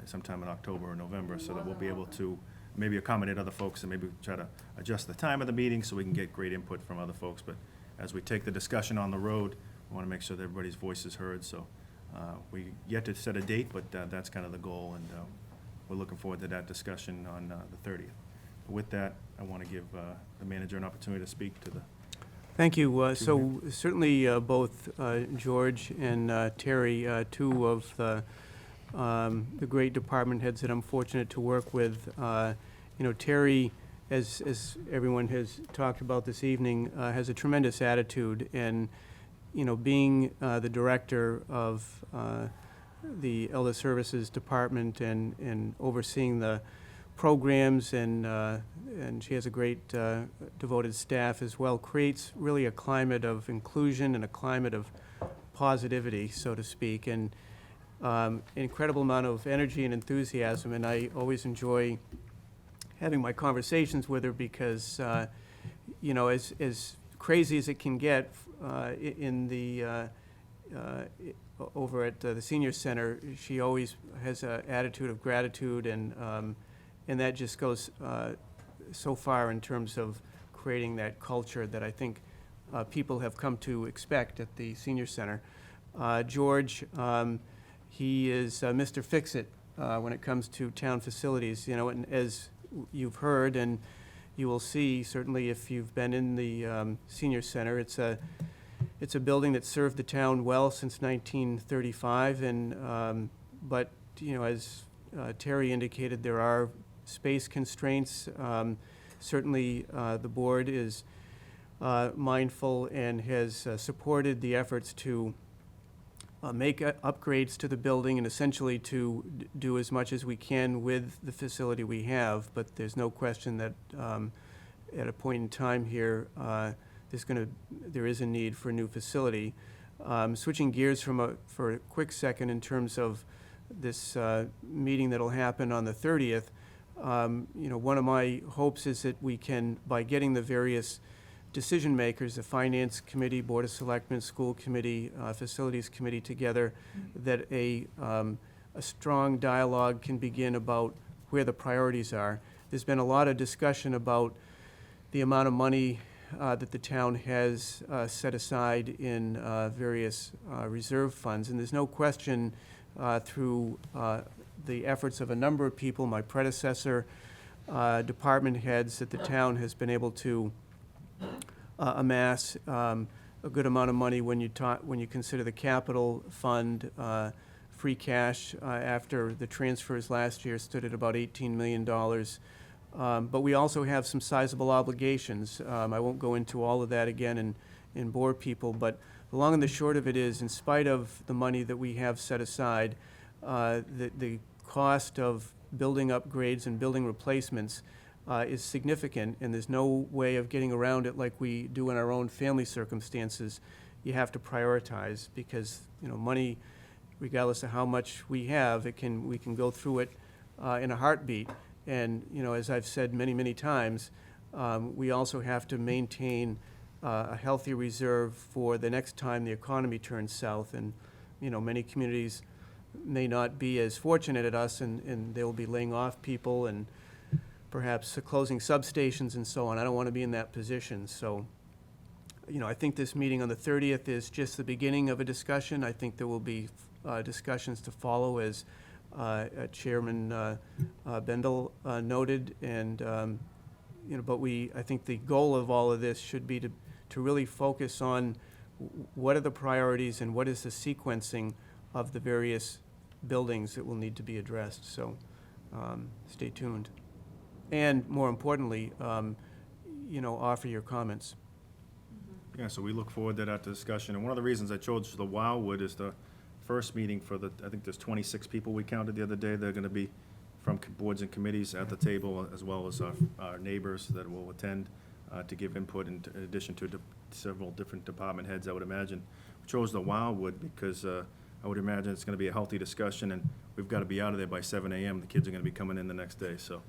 sometime in October or November, so that we'll be able to maybe accommodate other folks and maybe try to adjust the time of the meeting so we can get great input from other folks. But as we take the discussion on the road, we want to make sure that everybody's voice is heard. So we yet to set a date, but that's kind of the goal, and we're looking forward to that discussion on the 30th. With that, I want to give the manager an opportunity to speak to the Thank you. So certainly both George and Terry, two of the great department heads that I'm fortunate to work with. Terry, as everyone has talked about this evening, has a tremendous attitude, and being the director of the Elder Services Department and overseeing the programs, and she has a great devoted staff as well, creates really a climate of inclusion and a climate of positivity, so to speak, and incredible amount of energy and enthusiasm. And I always enjoy having my conversations with her because, as crazy as it can get in the over at the senior center, she always has an attitude of gratitude, and that just goes so far in terms of creating that culture that I think people have come to expect at the senior center. George, he is Mr. Fix-It when it comes to town facilities, and as you've heard and you will see, certainly if you've been in the senior center, it's a building that served the town well since 1935, and but as Terry indicated, there are space constraints. Certainly, the board is mindful and has supported the efforts to make upgrades to the building and essentially to do as much as we can with the facility we have. But there's no question that at a point in time here, there is a need for a new facility. Switching gears for a quick second in terms of this meeting that'll happen on the 30th, one of my hopes is that we can, by getting the various decision makers, the Finance Committee, Board of Selectmen, School Committee, Facilities Committee together, that a strong dialogue can begin about where the priorities are. There's been a lot of discussion about the amount of money that the town has set aside in various reserve funds, and there's no question through the efforts of a number of people, my predecessor, department heads, that the town has been able to amass a good amount of money when you consider the capital fund. Free cash after the transfers last year stood at about $18 million. But we also have some sizable obligations. I won't go into all of that again and bore people, but the long and the short of it is, in spite of the money that we have set aside, the cost of building upgrades and building replacements is significant, and there's no way of getting around it like we do in our own family circumstances. You have to prioritize because money, regardless of how much we have, we can go through it in a heartbeat. And as I've said many, many times, we also have to maintain a healthy reserve for the next time the economy turns south. And many communities may not be as fortunate as us, and they will be laying off people and perhaps closing substations and so on. I don't want to be in that position. So, I think this meeting on the 30th is just the beginning of a discussion. I think there will be discussions to follow, as Chairman Bendel noted, and but I think the goal of all of this should be to really focus on what are the priorities and what is the sequencing of the various buildings that will need to be addressed. So stay tuned. And more importantly, offer your comments. Yeah, so we look forward to that discussion. And one of the reasons I chose the Wildwood is the first meeting for I think there's 26 people we counted the other day. They're going to be from boards and committees at the table, as well as our neighbors that will attend to give input, in addition to several different department heads, I would imagine. We chose the Wildwood because I would imagine it's going to be a healthy discussion, and we've got to be out of there by 7 a.m. The kids are going to be coming in the next day, so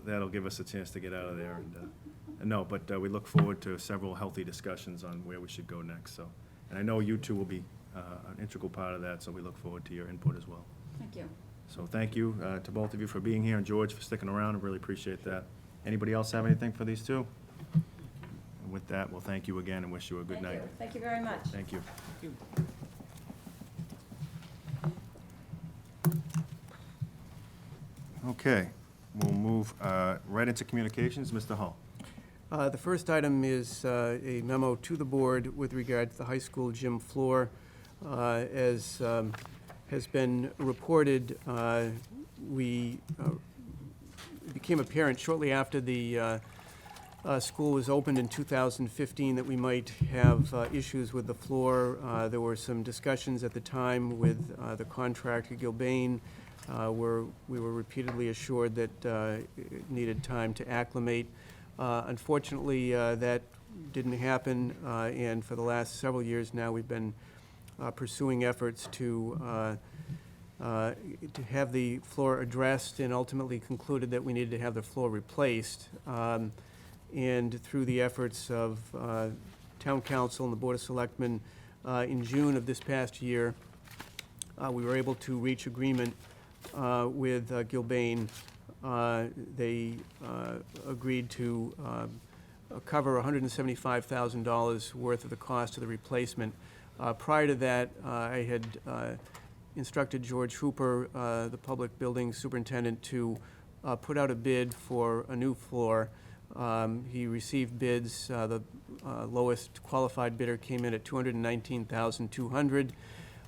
that'll give us a chance to get out of there. But we look forward to several healthy discussions on where we should go next. So, and I know you two will be an integral part of that, so we look forward to your input as well. Thank you. So thank you to both of you for being here, and George for sticking around. I really appreciate that. Anybody else have anything for these two? And with that, we'll thank you again and wish you a good night. Thank you very much. Thank you. Okay, we'll move right into communications. Mr. Hull. The first item is a memo to the board with regard to the high school gym floor. As has been reported, we it became apparent shortly after the school was opened in 2015 that we might have issues with the floor. There were some discussions at the time with the contractor, Gilbane, where we were repeatedly assured that it needed time to acclimate. Unfortunately, that didn't happen, and for the last several years now, we've been pursuing efforts to have the floor addressed, and ultimately concluded that we needed to have the floor replaced. And through the efforts of Town Council and the Board of Selectmen, in June of this past year, we were able to reach agreement with Gilbane. They agreed to cover $175,000 worth of the cost of the replacement. Prior to that, I had instructed George Hooper, the public building superintendent, to put out a bid for a new floor. He received bids. The lowest qualified bidder came in at $219,200.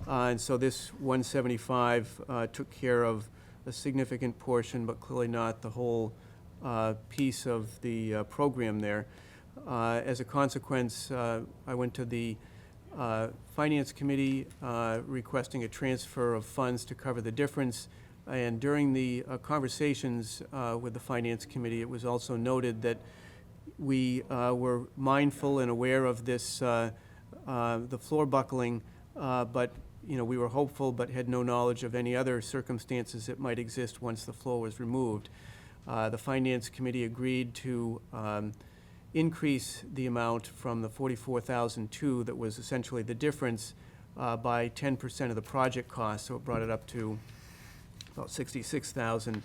And so this 175 took care of a significant portion, but clearly not the whole piece of the program there. As a consequence, I went to the Finance Committee requesting a transfer of funds to cover the difference. And during the conversations with the Finance Committee, it was also noted that we were mindful and aware of this, the floor buckling, but we were hopeful but had no knowledge of any other circumstances that might exist once the floor was removed. The Finance Committee agreed to increase the amount from the $44,002 that was essentially the difference by 10% of the project cost, so it brought it up to about $66,000.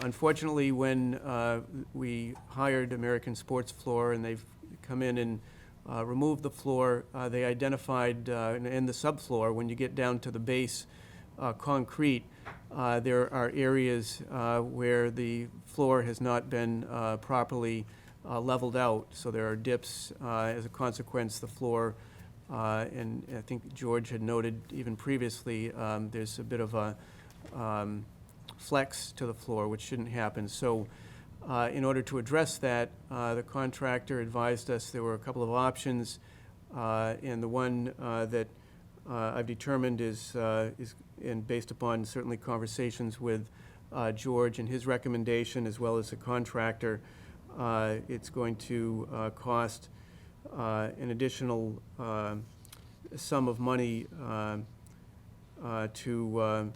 Unfortunately, when we hired American Sports Floor and they've come in and removed the floor, they identified in the subfloor, when you get down to the base concrete, there are areas where the floor has not been properly leveled out, so there are dips. As a consequence, the floor, and I think George had noted even previously, there's a bit of a flex to the floor, which shouldn't happen. So in order to address that, the contractor advised us there were a couple of options, and the one that I've determined is and based upon certainly conversations with George and his recommendation, as well as the contractor, it's going to cost an additional sum of money to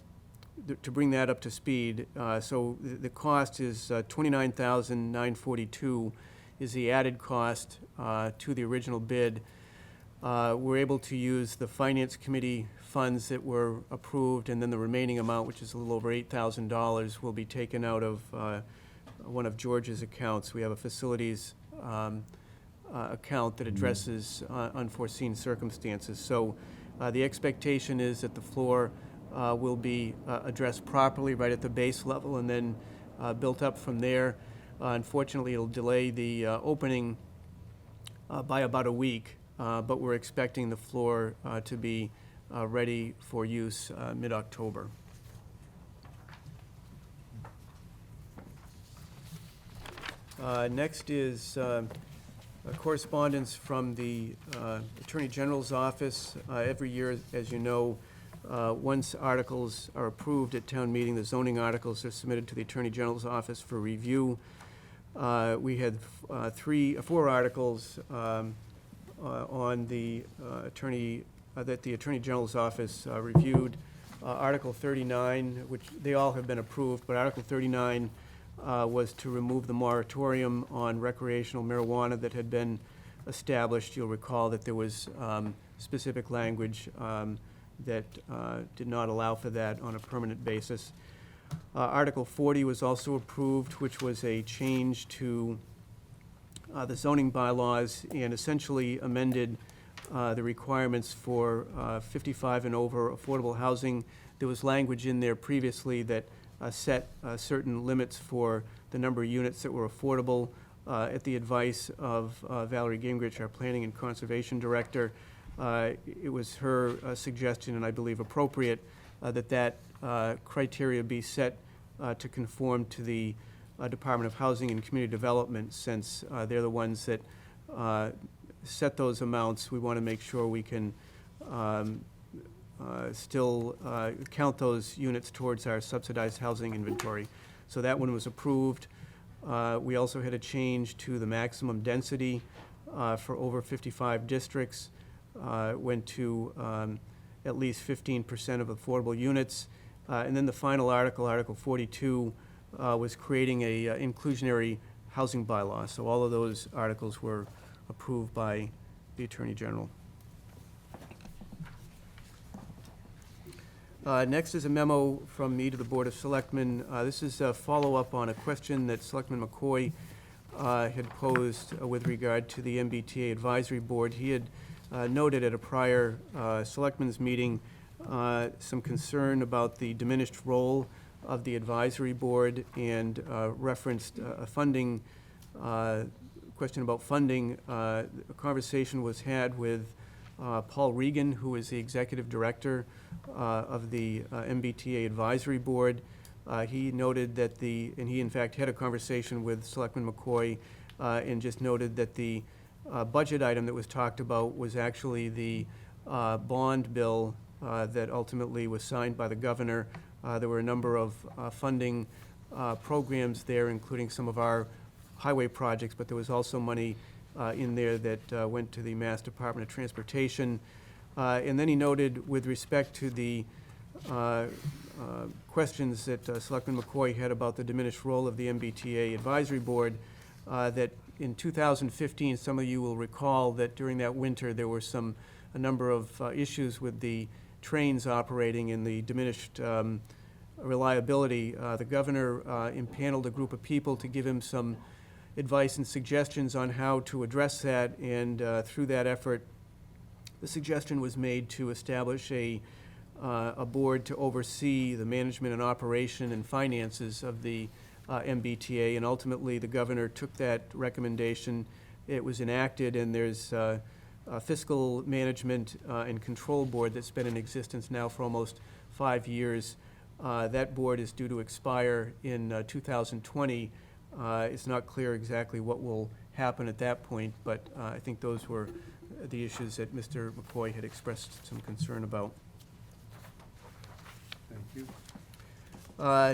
bring that up to speed. So the cost is $29,942 is the added cost to the original bid. We're able to use the Finance Committee funds that were approved, and then the remaining amount, which is a little over $8,000, will be taken out of one of George's accounts. We have a facilities account that addresses unforeseen circumstances. So the expectation is that the floor will be addressed properly right at the base level and then built up from there. Unfortunately, it'll delay the opening by about a week, but we're expecting the floor to be ready for use mid-October. Next is a correspondence from the Attorney General's office. Every year, as you know, once articles are approved at town meeting, the zoning articles are submitted to the Attorney General's office for review. We had four articles on the that the Attorney General's office reviewed. Article 39, which they all have been approved, but Article 39 was to remove the moratorium on recreational marijuana that had been established. You'll recall that there was specific language that did not allow for that on a permanent basis. Article 40 was also approved, which was a change to the zoning bylaws and essentially amended the requirements for 55 and over affordable housing. There was language in there previously that set certain limits for the number of units that were affordable. at the advice of Valerie Gingrich, our Planning and Conservation Director. It was her suggestion, and I believe appropriate, that criteria be set to conform to the Department of Housing and Community Development, since they're the ones that set those amounts. We want to make sure we can still count those units towards our subsidized housing inventory. So that one was approved. We also had a change to the maximum density for over 55 districts. Went to at least 15% of affordable units. And then the final article, Article 42, was creating a inclusionary housing bylaw. So all of those articles were approved by the Attorney General. Next is a memo from me to the Board of Selectmen. This is a follow-up on a question that Selectman McCoy had posed with regard to the MBTA Advisory Board. He had noted at a prior Selectmen's meeting some concern about the diminished role of the Advisory Board, and referenced a funding, question about funding. A conversation was had with Paul Regan, who is the Executive Director of the MBTA Advisory Board. He noted that and he in fact had a conversation with Selectman McCoy, and just noted that the budget item that was talked about was actually the bond bill that ultimately was signed by the governor. There were a number of funding programs there, including some of our highway projects, but there was also money in there that went to the Mass Department of Transportation. And then he noted, with respect to the questions that Selectman McCoy had about the diminished role of the MBTA Advisory Board, that in 2015, some of you will recall that during that winter, there were a number of issues with the trains operating and the diminished reliability. The governor impaneled a group of people to give him some advice and suggestions on how to address that, and through that effort, the suggestion was made to establish a board to oversee the management and operation and finances of the MBTA, and ultimately the governor took that recommendation. It was enacted, and there's a fiscal management and control board that's been in existence now for almost 5 years. That board is due to expire in 2020. It's not clear exactly what will happen at that point, but I think those were the issues that Mr. McCoy had expressed some concern about. Thank you.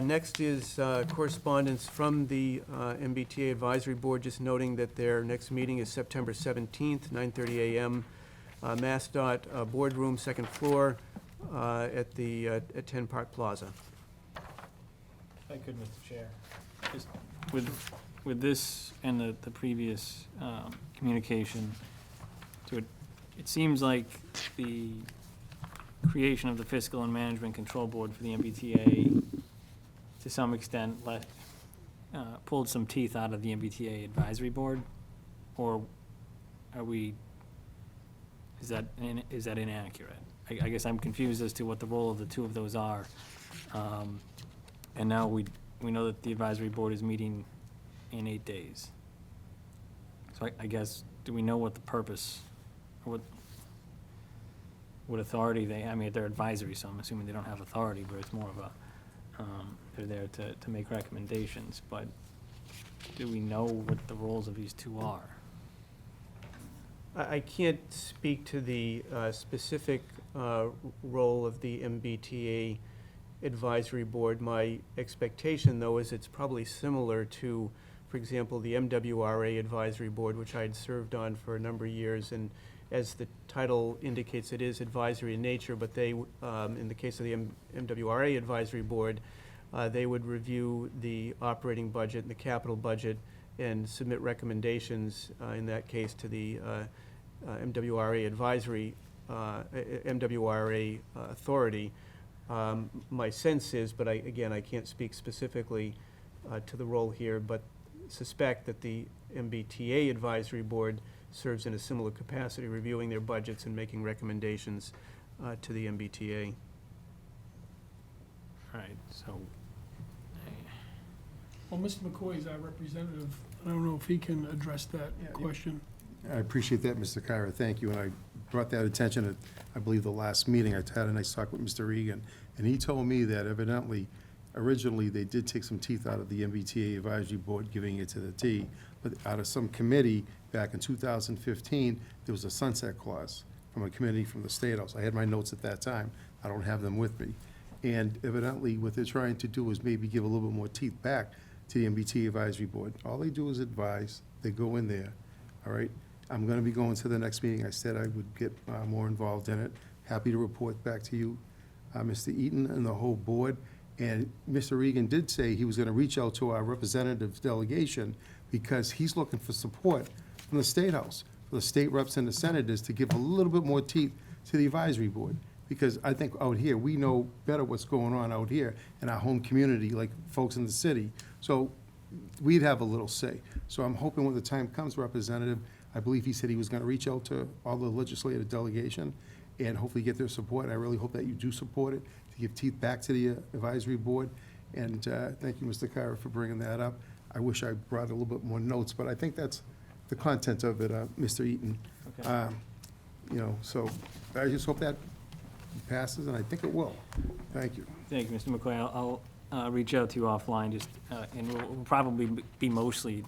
Next is correspondence from the MBTA Advisory Board, just noting that their next meeting is September 17th, 9:30 a.m., MassDOT Boardroom, second floor, at 10 Park Plaza. If I could, Mr. Chair. Just with this and the previous communication, so it seems like the creation of the Fiscal and Management Control Board for the MBTA, to some extent, pulled some teeth out of the MBTA Advisory Board, or is that inaccurate? I guess I'm confused as to what the role of the two of those are. And now we know that the Advisory Board is meeting in 8 days. So I guess, do we know what the purpose, or what authority they're advisory, so I'm assuming they don't have authority, but it's more of a, they're there to make recommendations, but do we know what the roles of these two are? I can't speak to the specific role of the MBTA Advisory Board. My expectation, though, is it's probably similar to, for example, the MWRA Advisory Board, which I had served on for a number of years, and as the title indicates, it is advisory in nature, but they, in the case of the MWRA Advisory Board, they would review the operating budget and the capital budget and submit recommendations, in that case, to the MWRA Advisory, MWRA Authority. My sense is, but I can't speak specifically to the role here, but suspect that the MBTA Advisory Board serves in a similar capacity, reviewing their budgets and making recommendations to the MBTA. All right, so, Well, Mr. McCoy is our representative I don't know if he can address that question. I appreciate that, Mr. Kyra, thank you, and I brought that attention at, I believe, the last meeting. I had a nice talk with Mr. Egan, and he told me that evidently, originally, they did take some teeth out of the MBTA advisory board, giving it to the T, but out of some committee back in 2015, there was a sunset clause from a committee from the State House. I had my notes at that time, I don't have them with me. And evidently, what they're trying to do is maybe give a little bit more teeth back to the MBTA advisory board. All they do is advise, they go in there, all right? I'm gonna be going to the next meeting. I said I would get more involved in it. Happy to report back to you, Mr. Eaton and the whole board. And Mr. Egan did say he was gonna reach out to our representative delegation because he's looking for support from the State House, for the state reps and the senators to give a little bit more teeth to the advisory board. Because I think out here, we know better what's going on out here in our home community, like folks in the city. So we'd have a little say. So I'm hoping when the time comes, Representative, I believe he said he was gonna reach out to all the legislative delegation and hopefully get their support. I really hope that you do support it, to give teeth back to the advisory board. And thank you, Mr. Kyra, for bringing that up. I wish I brought a little bit more notes, but I think that's the content of it, Mr. Eaton. Okay. You know, so I just hope that passes, and I think it will. Thank you. Thank you, Mr. McCoy. I'll reach out to you offline, just, and we'll probably be mostly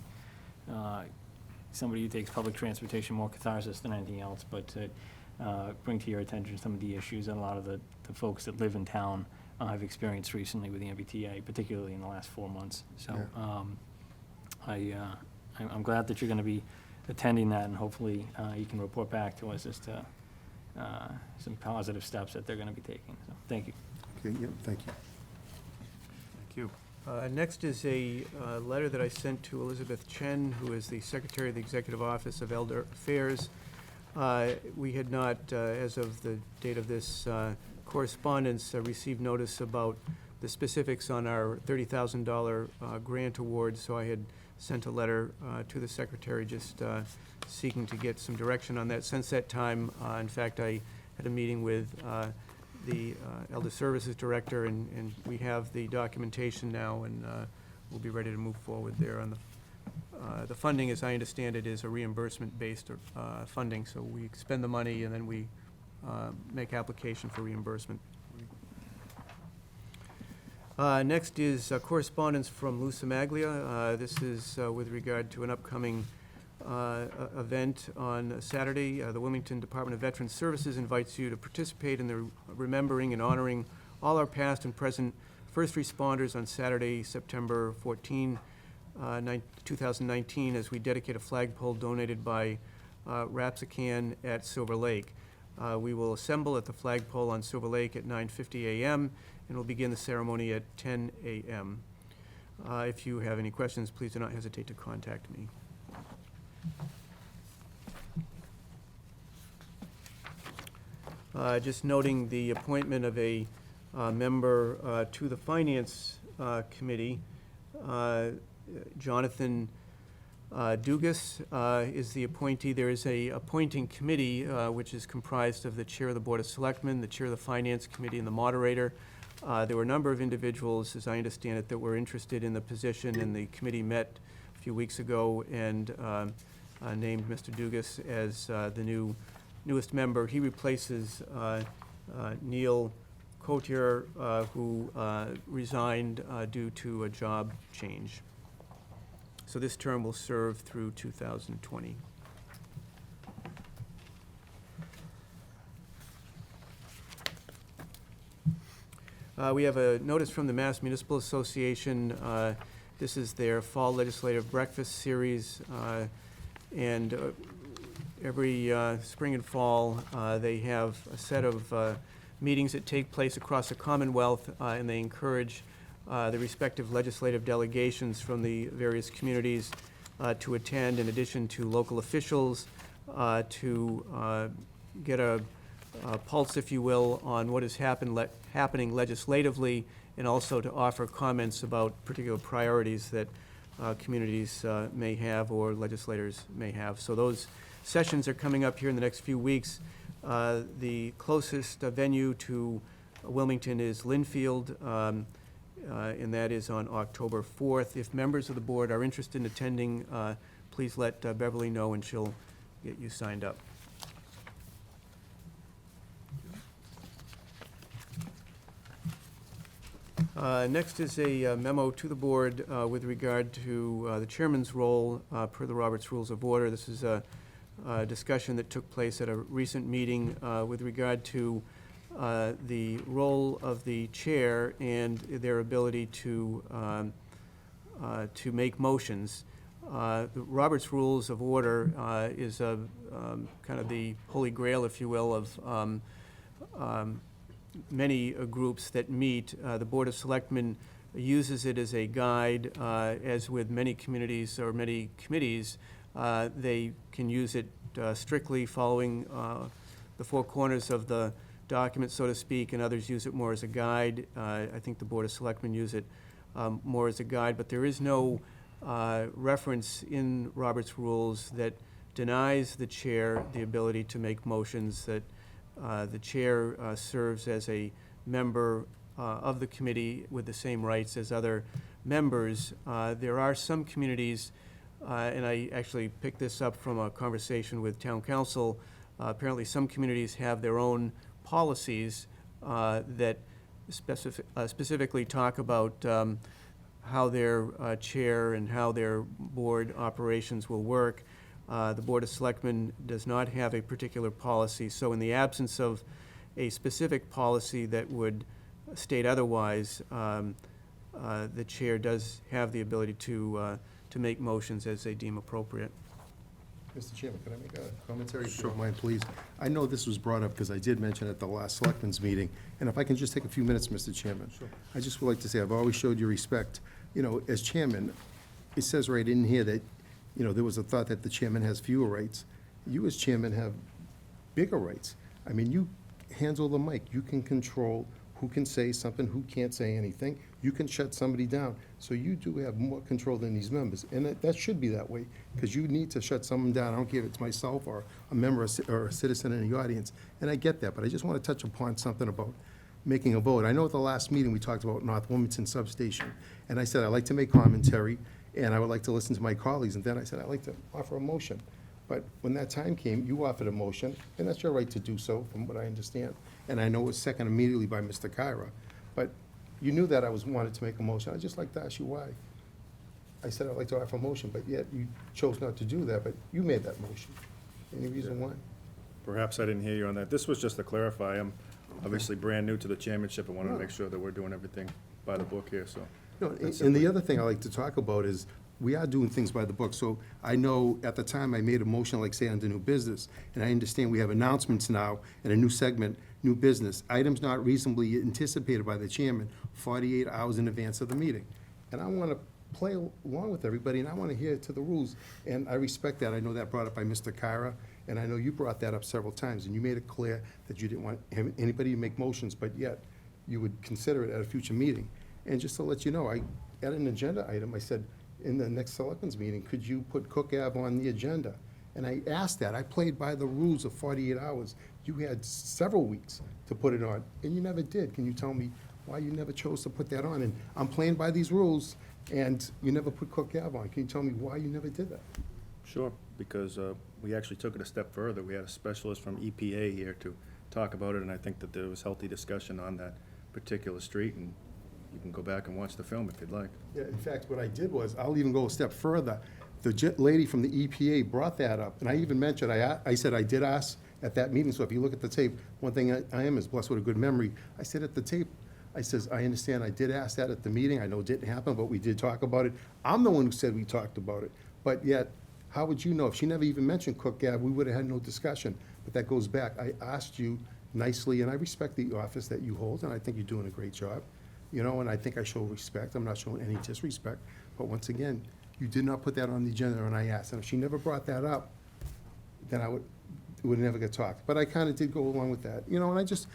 somebody who takes public transportation more catharsis than anything else, but to bring to your attention some of the issues that a lot of the folks that live in town have experienced recently with the MBTA, particularly in the last 4 months. So I'm glad that you're going to be attending that, and hopefully you can report back to us as to some positive steps that they're going to be taking. So, thank you. Okay, yeah, thank you. Thank you. Next is a letter that I sent to Elizabeth Chen, who is the Secretary of the Executive Office of Elder Affairs. We had not, as of the date of this correspondence, received notice about the specifics on our $30,000 grant award, so I had sent a letter to the Secretary just seeking to get some direction on that. Since that time, in fact, I had a meeting with the Elder Services Director, and we have the documentation now, and we'll be ready to move forward there on the funding, as I understand it, is a reimbursement-based funding, so we spend the money and then we make application for reimbursement. Next is correspondence from Lou Samaglia. This is with regard to an upcoming event on Saturday. The Wilmington Department of Veterans Services invites you to participate in the remembering and honoring all our past and present first responders on Saturday, September 14, 2019, as we dedicate a flagpole donated by Rapsacan at Silver Lake. We will assemble at the flagpole on Silver Lake at 9:50 a.m. and we'll begin the ceremony at 10 a.m. If you have any questions, please do not hesitate to contact me. Just noting the appointment of a member to the Finance Committee. Jonathan Dugas is the appointee. There is a appointing committee which is comprised of the chair of the Board of Selectmen, the chair of the Finance Committee, and the moderator. There were a number of individuals, as I understand it, that were interested in the position, and the committee met a few weeks ago and named Mr. Dugas as the newest member. He replaces Neil Cotier, who resigned due to a job change. So this term will serve through 2020. We have a notice from the Mass Municipal Association. This is their Fall Legislative Breakfast Series. And every spring and fall, they have a set of meetings that take place across the Commonwealth, and they encourage the respective legislative delegations from the various communities to attend, in addition to local officials, to get a pulse, if you will, on what is happening legislatively, and also to offer comments about particular priorities that communities may have or legislators may have. So those sessions are coming up here in the next few weeks. The closest venue to Wilmington is Linfield, and that is on October 4th. If members of the board are interested in attending, please let Beverly know, and she'll get you signed up. Next is a memo to the board with regard to the chairman's role per the Roberts Rules of Order. This is a discussion that took place at a recent meeting with regard to the role of the chair and their ability to make motions. The Roberts Rules of Order is a kind of the holy grail, if you will, of many groups that meet. The Board of Selectmen uses it as a guide, as with many communities or many committees. They can use it strictly following the four corners of the document, so to speak, and others use it more as a guide. I think the Board of Selectmen use it more as a guide, but there is no reference in Robert's Rules that denies the chair the ability to make motions, that the chair serves as a member of the committee with the same rights as other members. There are some communities, and I actually picked this up from a conversation with town council, apparently some communities have their own policies that specifically talk about how their chair and how their board operations will work. The Board of Selectmen does not have a particular policy, so in the absence of a specific policy that would state otherwise, the chair does have the ability to make motions as they deem appropriate. Mr. Chairman, can I make a commentary, if you don't mind, please? I know this was brought up because I did mention at the last Selectmen's meeting, and if I can just take a few minutes, Mr. Chairman. Sure. I just would like to say, I've always showed you respect. You know, as chairman, it says right in here that, you know, there was a thought that the chairman has fewer rights. You as chairman have bigger rights. I mean, you handle the mic. You can control who can say something, who can't say anything. You can shut somebody down. So you do have more control than these members. And that should be that way, because you need to shut someone down. I don't care if it's myself or a member or a citizen in the audience. And I get that, but I just want to touch upon something about making a vote. I know at the last meeting, we talked about North Wilmington Substation. And I said, I'd like to make commentary, and I would like to listen to my colleagues. And then I said, I'd like to offer a motion. But when that time came, you offered a motion, and that's your right to do so, from what I understand. And I know it was seconded immediately by Mr. Kyra. But you knew that I wanted to make a motion. I'd just like to ask you why. I said I'd like to offer a motion, but yet you chose not to do that, but you made that motion. Any reason why? Perhaps I didn't hear you on that. This was just to clarify. I'm obviously brand new to the chairmanship. I wanted to make sure that we're doing everything by the book here, so. No, and the other thing I like to talk about is, we are doing things by the book. So I know at the time I made a motion, like say under new business, and I understand we have announcements now and a new segment, new business, items not reasonably anticipated by the chairman 48 hours in advance of the meeting. And I want to play along with everybody, and I want to adhere to the rules. And I respect that. I know that brought up by Mr. Kyra, and I know you brought that up several times, and you made it clear that you didn't want anybody to make motions, but yet you would consider it at a future meeting. And just to let you know, I at an agenda item, I said, in the next Selectmen's meeting, could you put Cook Ave on the agenda? And I asked that. I played by the rules of 48 hours. You had several weeks to put it on, and you never did. Can you tell me why you never chose to put that on? And I'm playing by these rules, and you never put Cook Ave on. Can you tell me why you never did that? Sure, because we actually took it a step further. We had a specialist from EPA here to talk about it, and I think that there was healthy discussion on that particular street, and you can go back and watch the film if you'd like. Yeah, in fact, what I did was, I'll even go a step further. The lady from the EPA brought that up, and I even mentioned, I said I did ask at that meeting, so if you look at the tape, one thing I am is blessed with a good memory. I said at the tape, I says, I understand I did ask that at the meeting. I know it didn't happen, but we did talk about it. I'm the one who said we talked about it. But yet, how would you know? If she never even mentioned Cook Ave, we would have had no discussion. But that goes back. I asked you nicely, and I respect the office that you hold, and I think you're doing a great job. You know, and I think I show respect. I'm not showing any disrespect. But once again, you did not put that on the agenda, and I asked. And if she never brought that up, then it would never get talked. But I kind of did go along with that, you know, and I just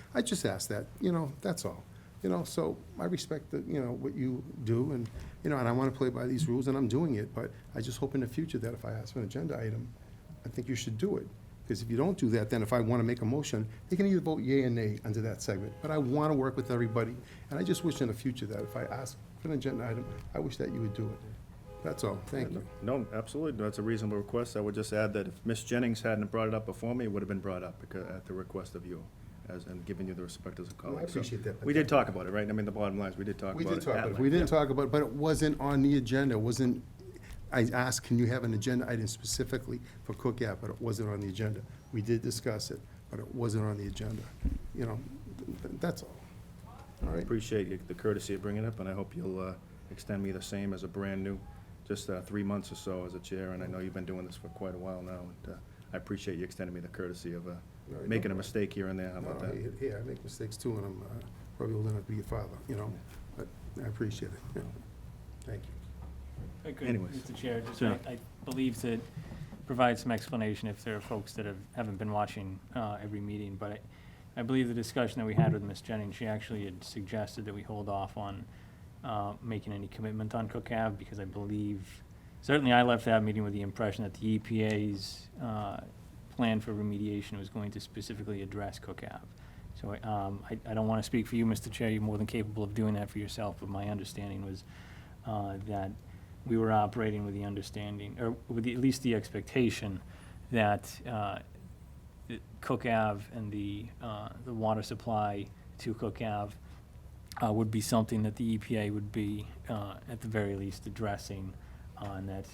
asked that, you know, that's all. You know, so I respect that, you know, what you do, and, you know, and I want to play by these rules, and I'm doing it. But I just hope in the future that if I ask for an agenda item, I think you should do it. Because if you don't do that, then if I want to make a motion, they can either vote yea or nay under that segment. But I want to work with everybody, and I just wish in the future that if I ask for an agenda item, I wish that you would do it. That's all. Thank you. No, absolutely, that's a reasonable request. I would just add that if Ms. Jennings hadn't brought it up before me, it would have been brought up at the request of you, and giving you the respect as a colleague. I appreciate that, but We did talk about it, right? I mean, the bottom line is, we did talk We about it. did talk at about it. length, We didn't yeah. talk about it, but it wasn't on the agenda. It wasn't, I asked, can you have an agenda item specifically for Cook Ave, but it wasn't on the agenda. We did discuss it, but it wasn't on the agenda. You know, that's all. All right? Appreciate the courtesy of bringing it up, and I hope you'll extend me the same as a brand-new, just 3 months or so as a chair, and I know you've been doing this for quite a while now, and I appreciate you extending me the courtesy of right, making no a mistake here and there. How about that? Yeah, I make mistakes too, and I'm probably old enough to be your father, you know, but I appreciate it. Yeah. Thank you. Very good, Anyways. Mr. Chair, just, Sure. I believe to provide some explanation if there are folks that haven't been watching every meeting, but I believe the discussion that we had with Ms. Jennings, she actually had suggested that we hold off on making any commitment on Cook Ave, because I believe, certainly I left that meeting with the impression that the EPA's plan for remediation was going to specifically address Cook Ave. So I don't want to speak for you, Mr. Chair, you're more than capable of doing that for yourself, but my understanding was that we were operating with the understanding, or with at least the expectation, that Cook Ave and the water supply to Cook Ave would be something that the EPA would be, at the very least, addressing, and that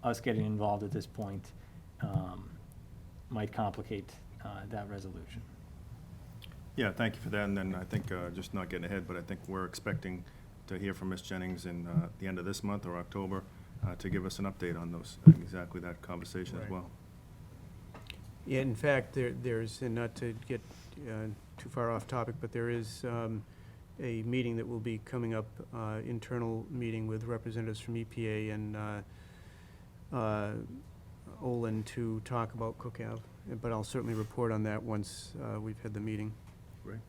us getting involved at this point might complicate that resolution. Yeah, thank you for that, and then I think, just not getting ahead, but I think we're expecting to hear from Ms. Jennings in the end of this month or October to give us an update on those, exactly that conversation as Right. well. Yeah, in fact, there's, and not to get too far off topic, but there is a meeting that will be coming up, internal meeting with representatives from EPA and Olin to talk about Cook Ave. But I'll certainly report on that once we've had the meeting. Great.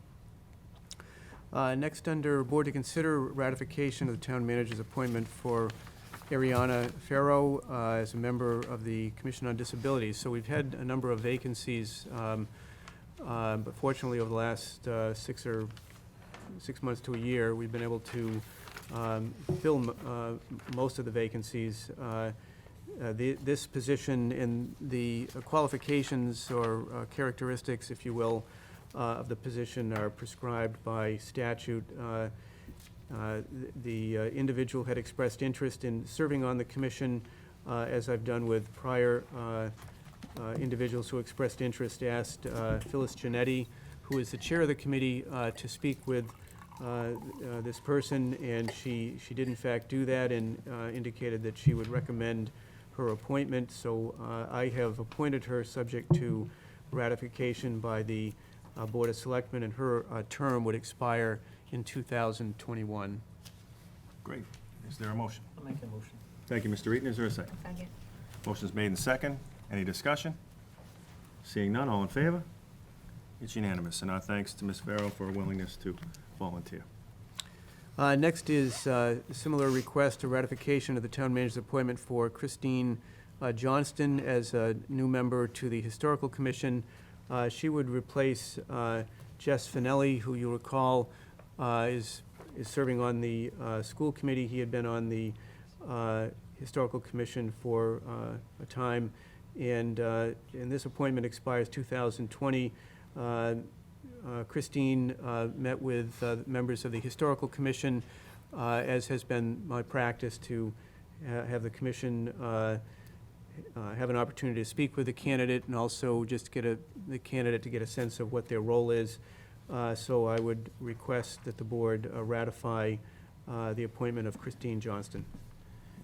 Next, under Board to consider ratification of the town manager's appointment for Ariana Farrow as a member of the Commission on Disabilities. So we've had a number of vacancies, but fortunately, over the last 6 months to a year, we've been able to fill most of the vacancies. This position and the qualifications or characteristics, if you will, of the position are prescribed by statute. The individual had expressed interest in serving on the commission, as I've done with prior individuals who expressed interest, asked Phyllis Genetti, who is the chair of the committee, to speak with this person, and she did in fact do that and indicated that she would recommend her appointment. So I have appointed her subject to ratification by the Board of Selectmen, and her term would expire in 2021. Great. Is there a motion? I'll make a motion. Thank you, Mr. Eaton. Is there a second? Second. Motion's made in second. Any discussion? Seeing none, all in favor? It's unanimous, and our thanks to Ms. Farrow for her willingness to volunteer. Next is a similar request, a ratification of the town manager's appointment for Christine Johnston as a new member to the Historical Commission. She would replace Jess Finelli, who you'll recall is serving on the school committee. He had been on the Historical Commission for a time, and this appointment expires 2020. Christine met with members of the Historical Commission, as has been my practice, to have the commission have an opportunity to speak with the candidate and also just get the candidate to get a sense of what their role is. So I would request that the board ratify the appointment of Christine Johnston.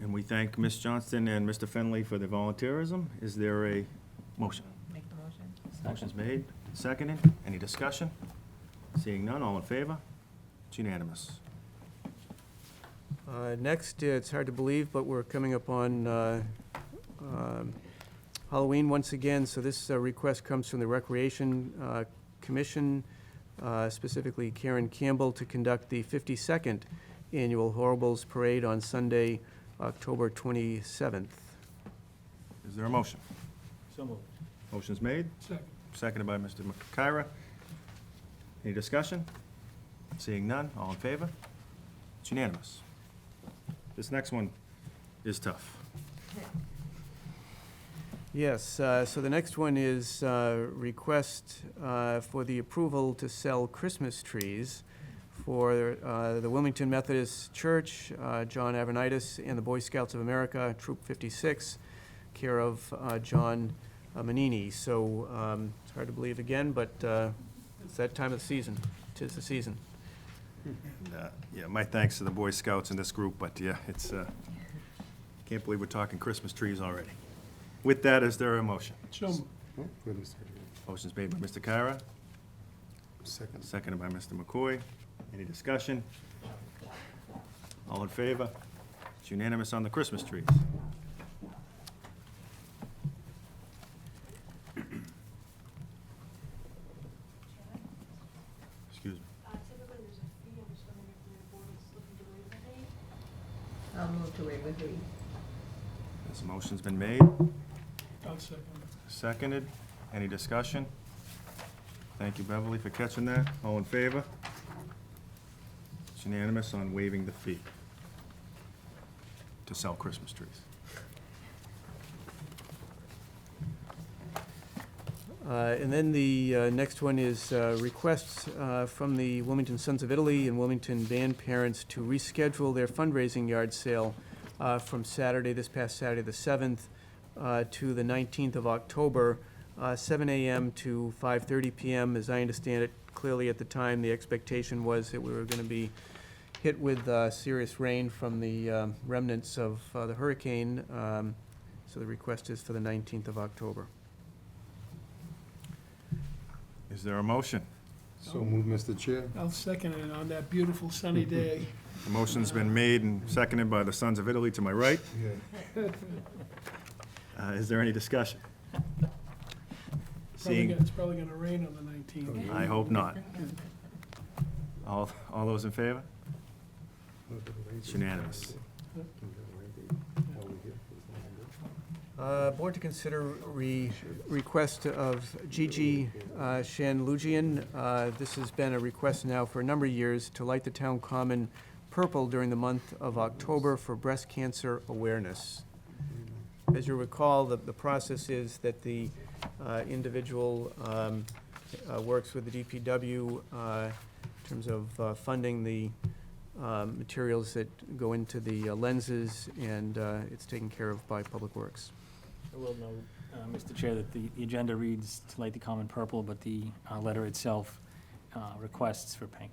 And we thank Ms. Johnston and Mr. Finley for their volunteerism. Is there a motion? Make the motion. Motion's made, seconded. Any discussion? Seeing none, all in favor? It's unanimous. Next, it's hard to believe, but we're coming up on Halloween once again. So this request comes from the Recreation Commission, specifically Karen Campbell, to conduct the 52nd Annual Horribles Parade on Sunday, October 27th. Is there a motion? So moved. Motion's made, Second. seconded by Mr. Kyra. Any discussion? Seeing none, all in favor? It's unanimous. This next one is tough. Yes, so the next one is request for the approval to sell Christmas trees for the Wilmington Methodist Church, John Avanitis, and the Boy Scouts of America, Troop 56, care of John Manini. So it's hard to believe again, but it's that time of the season. 'Tis the season. Yeah, my thanks to the Boy Scouts in this group, but yeah, it's, can't believe we're talking Christmas trees already. With that, is there a motion? So, Oh, go ahead, Mr. Motion's made by Mr. Kyra, Second. seconded by Mr. McCoy. Any discussion? All in favor? It's unanimous on the Christmas trees. Excuse me. Typically, there's a fee, I'm just wondering if the board is looking to waive the fee? I'll move to waive the fee. This motion's been made, I'll second. seconded. Any discussion? Thank you, Beverly, for catching that. All in favor? It's unanimous on waiving the fee to sell Christmas trees. And then the next one is requests from the Wilmington Sons of Italy and Wilmington band parents to reschedule their fundraising yard sale from Saturday, this past Saturday, the 7th, to the 19th of October, 7 a.m. to 5:30 p.m. As I understand it, clearly at the time, the expectation was that we were going to be hit with serious rain from the remnants of the hurricane. So the request is for the 19th of October. Is there a motion? So move, Mr. Chair. I'll second it on that beautiful sunny day. The motion's been made and seconded by the Sons of Italy to my right. Is there any discussion? Seeing, It's probably gonna rain on the 19th. I hope not. All those in favor? It's unanimous. Board to consider request of Gigi Shanlugian. This has been a request now for a number of years to light the town common purple during the month of October for breast cancer awareness. As you recall, the process is that the individual works with the DPW in terms of funding the materials that go into the lenses, and it's taken care of by Public Works. I will note, Mr. Chair, that the agenda reads to light the common purple, but the letter itself requests for pink.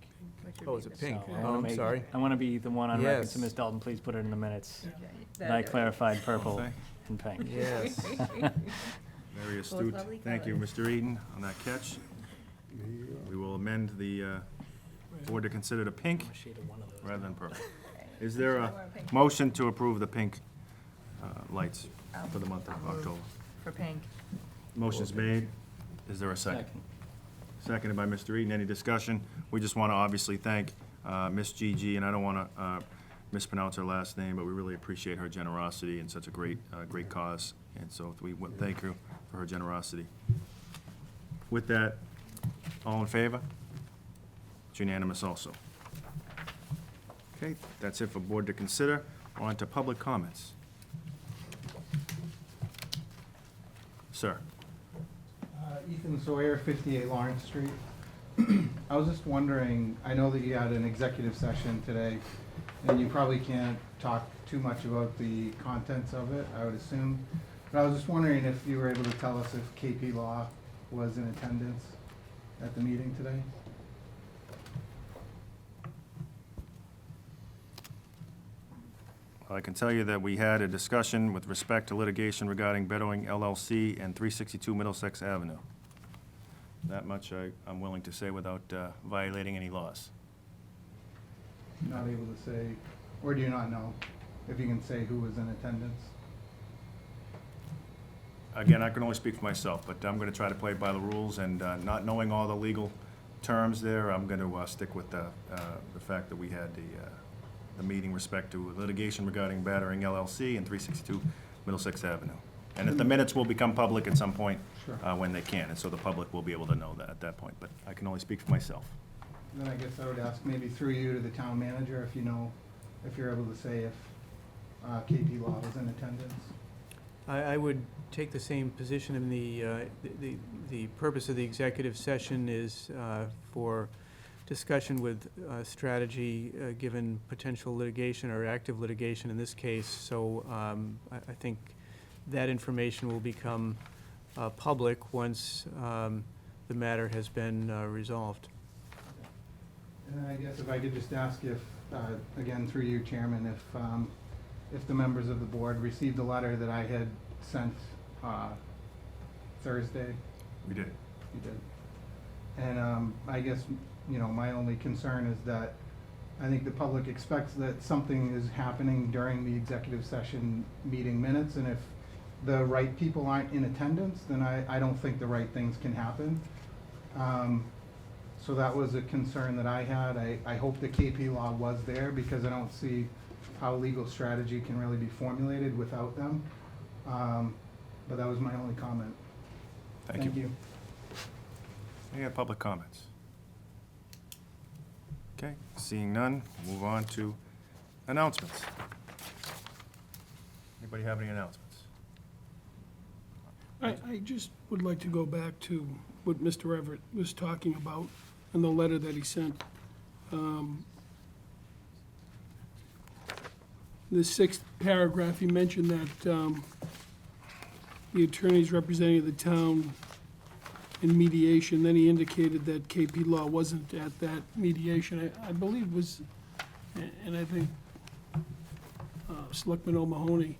Oh, is it pink? So I Oh, wanna I'm make- sorry. I want to be the one on record, so Yes. Ms. Dalton, please put it in the minutes. Okay. That I clarified purple Okay. and pink. Yes. Very astute. lovely Thank you, Mr. Eden, on that catch. We will amend the board to consider the pink A shade of one of those. rather than purple. Is there a motion to approve the pink lights for the month of October? For pink. Motion's made. Is there a second? Seconded by Mr. Eden. Any discussion? We just want to obviously thank Miss Gigi, and I don't want to mispronounce her last name, but we really appreciate her generosity in such a great cause. And so we thank her for her generosity. With that, all in favor? It's unanimous also. Okay, that's it for board to consider. On to public comments. Sir. Ethan Sawyer, 58 Lawrence Street. I was just wondering, I know that you had an executive session today, and you probably can't talk too much about the contents of it, I would assume. But I was just wondering if you were able to tell us if KP Law was in attendance at the meeting today? I can tell you that we had a discussion with respect to litigation regarding Beddoing LLC and 362 Middlesex Avenue. That much I'm willing to say without violating any laws. Not able to say, or do you not know if you can say who was in attendance? Again, I can only speak for myself, but I'm going to try to play by the rules, and not knowing all the legal terms there, I'm going to stick with the fact that we had the meeting respect to litigation regarding Battering LLC and 362 Middlesex Avenue. And if the minutes will become public at some point, Sure. when they can, and so the public will be able to know that at that point, but I can only speak for myself. Then I guess I would ask maybe through you to the town manager, if you know, if you're able to say if KP Law was in attendance. I would take the same position in the purpose of the executive session is for discussion with strategy, given potential litigation or active litigation in this case. So I think that information will become public once the matter has been resolved. And then I guess if I could just ask if, again, through you, Chairman, if the members of the board received the letter that I had sent Thursday. We did. You did. And I guess, you know, my only concern is that I think the public expects that something is happening during the executive session meeting minutes, and if the right people aren't in attendance, then I don't think the right things can happen. So that was a concern that I had. I hope the KP Law was there, because I don't see how legal strategy can really be formulated without them. But that was my only comment. Thank you. Any other public comments? Okay, seeing none, we'll move on to announcements. Anybody have any announcements? I just would like to go back to what Mr. Everett was talking about in the letter that he sent. The 6th paragraph, he mentioned that the attorneys representing the town in mediation, then he indicated that KP Law wasn't at that mediation. I believe was, and I think Selectman O'Mahony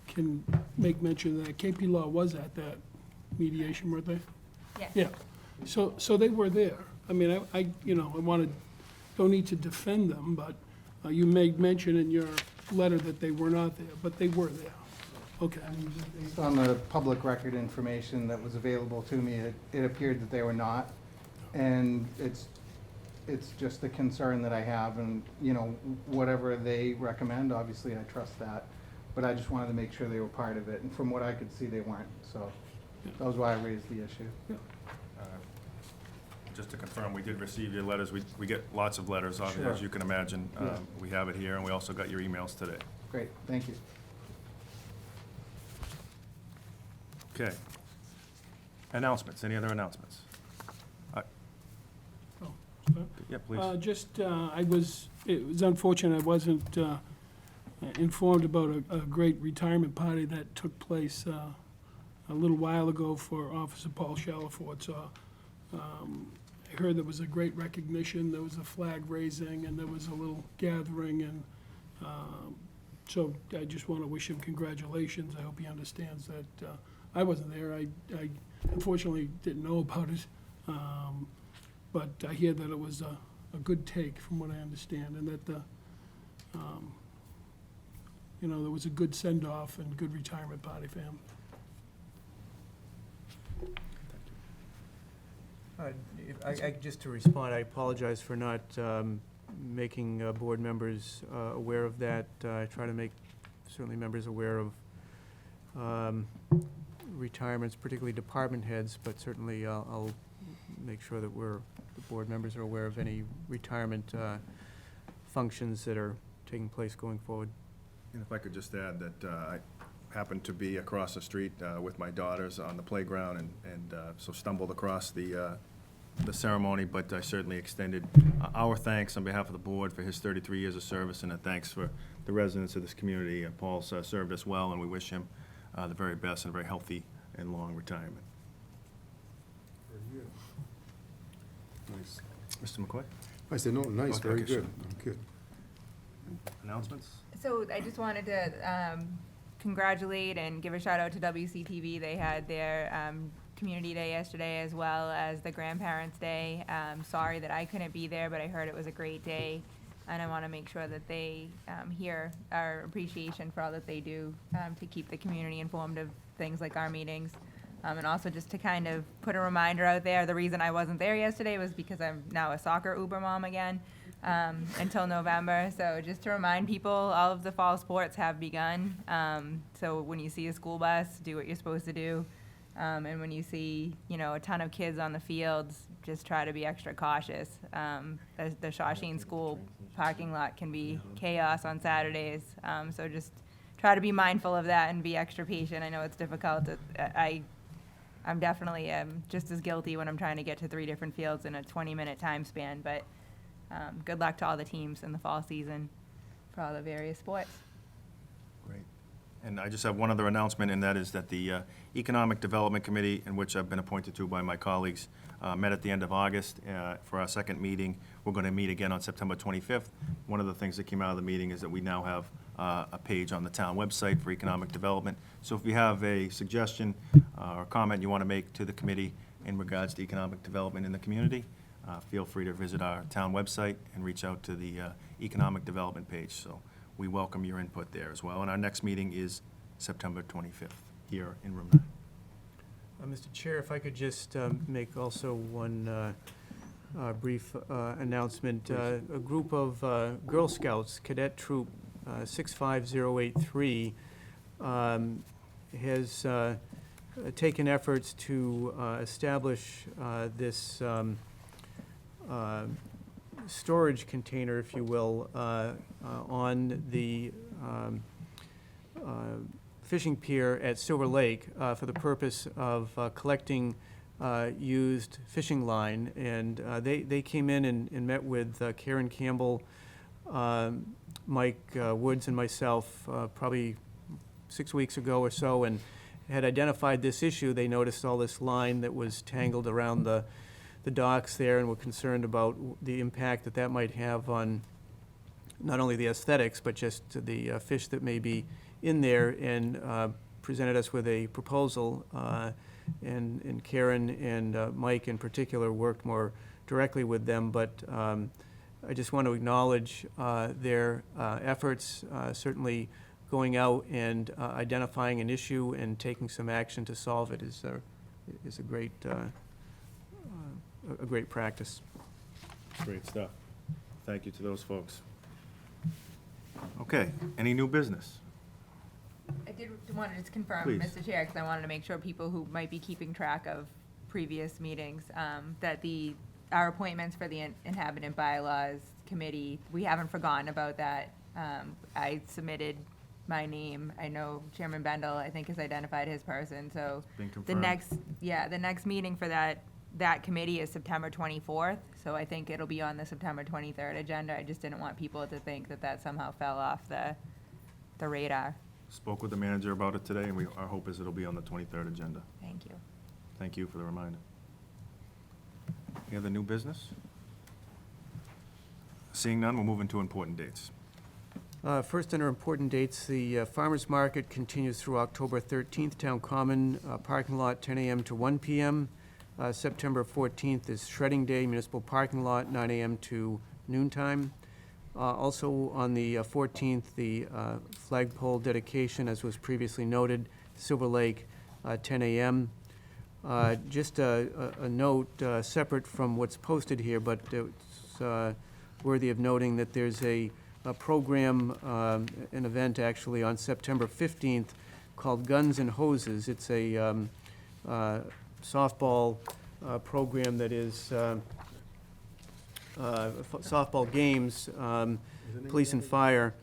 can make mention that KP Law was at that mediation, weren't they? Yes. Yeah, so they were there. I mean, I don't need to defend them, but you made mention in your letter that they were not there, but they were there. Okay. Based on the public record information that was available to me, it appeared that they were not. And it's just a concern that I have, and, you know, whatever they recommend, obviously I trust that. But I just wanted to make sure they were part of it, and from what I could see, they weren't, so that was why I raised the issue. Just to confirm, we did receive your letters. We get lots of letters, obviously, Sure. as you can imagine. Yeah. We have it here, and we also got your emails today. Great, thank you. Okay. Announcements, any other announcements? Oh, Yeah, please. Just, it was unfortunate I wasn't informed about a great retirement party that took place a little while ago for Officer Paul Shalaford. So I heard there was a great recognition, there was a flag raising, and there was a little gathering, and so I just want to wish him congratulations. I hope he understands that I wasn't there. I unfortunately didn't know about it, but I hear that it was a good take, from what I understand, and that you know, there was a good send-off and good retirement party for him. Just to respond, I apologize for not making board members aware of that. I try to make certainly members aware of retirements, particularly department heads, but certainly I'll make sure that the board members are aware of any retirement functions that are taking place going forward. And if I could just add that I happened to be across the street with my daughters on the playground, and so stumbled across the ceremony, but I certainly extended our thanks on behalf of the board for his 33 years of service, and a thanks for the residents of this community. Paul's served us well, and we wish him the very best and a very healthy and long retirement. Nice. Mr. McCoy? I said, no, nice, Okay, very okay, sure. good, good. Announcements? So I just wanted to congratulate and give a shout out to WCTV. They had their Community Day yesterday, as well as the Grandparents' Day. Sorry that I couldn't be there, but I heard it was a great day, and I want to make sure that they hear our appreciation for all that they do to keep the community informed of things like our meetings. And also just to kind of put a reminder out there, the reason I wasn't there yesterday was because I'm now a soccer Uber mom again. until November. So just to remind people, all of the fall sports have begun. So when you see a school bus, do what you're supposed to do. And when you see, a ton of kids on the fields, just try to be extra cautious. The Shawshene School parking lot can be chaos on Saturdays. So just try to be mindful of that and be extra patient. I know it's difficult. I'm definitely just as guilty when I'm trying to get to 3 different fields in a 20-minute time span. But good luck to all the teams in the fall season for all the various sports. Great. And I just have one other announcement, and that is that the Economic Development Committee, in which I've been appointed to by my colleagues, met at the end of August for our second meeting. We're going to meet again on September 25th. One of the things that came out of the meeting is that we now have a page on the town website for economic development. So if you have a suggestion or comment you want to make to the committee in regards to economic development in the community, feel free to visit our town website and reach out to the economic development page. So we welcome your input there as well. And our next meeting is September 25th here in Room 9. Mr. Chair, if I could just make also one brief announcement. A group of Girl Scouts, Cadet Troop 65083, has taken efforts to establish this storage container, if you will, on the fishing pier at Silver Lake for the purpose of collecting used fishing line. And they came in and met with Karen Campbell, Mike Woods, and myself probably 6 weeks ago or so, and had identified this issue. They noticed all this line that was tangled around the docks there, and were concerned about the impact that might have on not only the aesthetics, but just the fish that may be in there, and presented us with a proposal. And Karen and Mike in particular worked more directly with them, but I just want to acknowledge their efforts, certainly going out and identifying an issue and taking some action to solve it is a great practice. Great stuff. Thank you to those folks. Okay, any new business? I did want to just confirm, Please. Mr. Chair, because I wanted to make sure people who might be keeping track of previous meetings, that our appointments for the Inhabitant Bylaws Committee, we haven't forgotten about that. I submitted my name. I know Chairman Bendel, I think, has identified his person, so Been the confirmed. next meeting for that committee is September 24th, so I think it'll be on the September 23rd agenda. I just didn't want people to think that somehow fell off the radar. Spoke with the manager about it today, and our hope is it'll be on the 23rd agenda. Thank you. Thank you for the reminder. Any other new business? Seeing none, we'll move into important dates. First, under important dates, the Farmers Market continues through October 13th, Town Common, parking lot 10 a.m. to 1 p.m. September 14th is Shredding Day, Municipal Parking Lot, 9 a.m. to noontime. Also on the 14th, the flagpole dedication, as was previously noted, Silver Lake, 10 a.m. Just a note, separate from what's posted here, but it's worthy of noting that there's a program, an event actually on September 15th called Guns and Hoses. It's a softball program that is softball games, police and fire,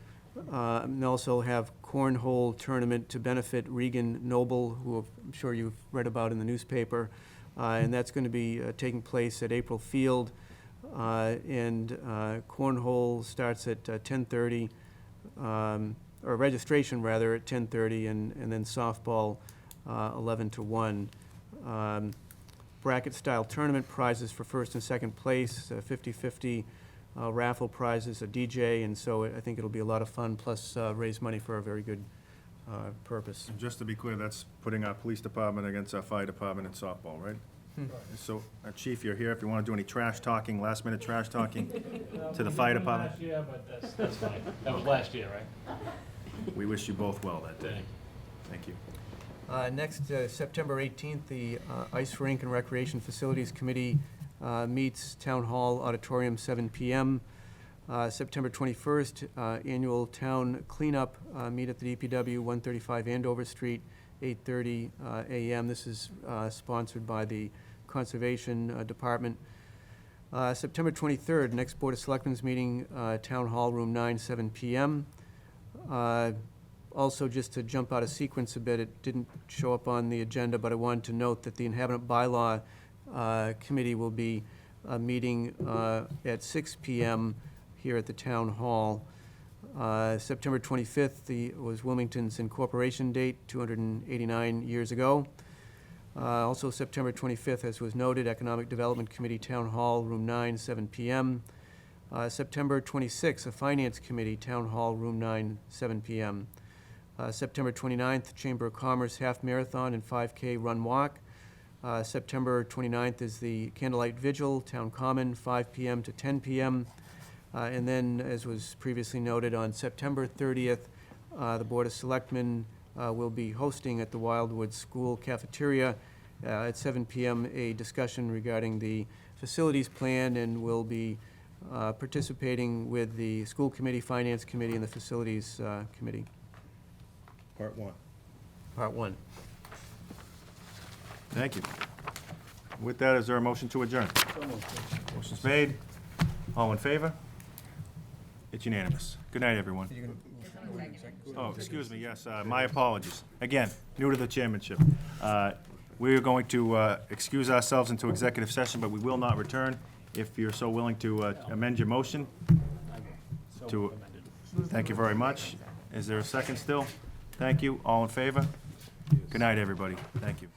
and also have cornhole tournament to benefit Regan Noble, who I'm sure you've read about in the newspaper, and that's going to be taking place at April Field, and cornhole starts at 10:30, or registration rather at 10:30, and then softball 11 to 1. Bracket-style tournament prizes for first and second place, 50-50 raffle prizes, a DJ, and so I think it'll be a lot of fun, plus raise money for a very good purpose. And just to be clear, that's putting our police department against our fire department in softball, right? So, Chief, you're here if you want to do any trash talking, last-minute trash talking to the fire department. Last year, but that's fine. That was last year, right? We wish you both well that day. Thank you. Next, September 18th, the Ice Rink and Recreation Facilities Committee meets Town Hall Auditorium, 7 p.m. September 21st, annual town cleanup, meet at the DPW, 135 Andover Street, 8:30 a.m. This is sponsored by the Conservation Department. September 23rd, next Board of Selectmen's meeting, Town Hall, Room 9, 7 p.m. Also, just to jump out of sequence a bit, it didn't show up on the agenda, but I wanted to note that the Inhabitant Bylaw Committee will be meeting at 6 p.m. here at the Town Hall. September 25th was Wilmington's incorporation date, 289 years ago. Also, September 25th, as was noted, Economic Development Committee, Town Hall, Room 9, 7 p.m. September 26th, a Finance Committee, Town Hall, Room 9, 7 p.m. September 29th, Chamber of Commerce Half Marathon and 5K Run Walk. September 29th is the Candlelight Vigil, Town Common, 5 p.m. to 10 p.m. And then, as was previously noted, on September 30th, the Board of Selectmen will be hosting at the Wildwood School Cafeteria at 7 p.m. a discussion regarding the facilities plan, and will be participating with the School Committee, Finance Committee, and the Facilities Committee. Part one. Part one. Thank you. With that, is there a motion to adjourn? Motion's made. All in favor? It's unanimous. Good night, everyone. Oh, excuse me, yes, my apologies. Again, new to the chairmanship. We are going to excuse ourselves into executive session, but we will not return. If you're so willing to amend your motion. Thank you very much. Is there a second still? Thank you. All in favor? Good night, everybody. Thank you.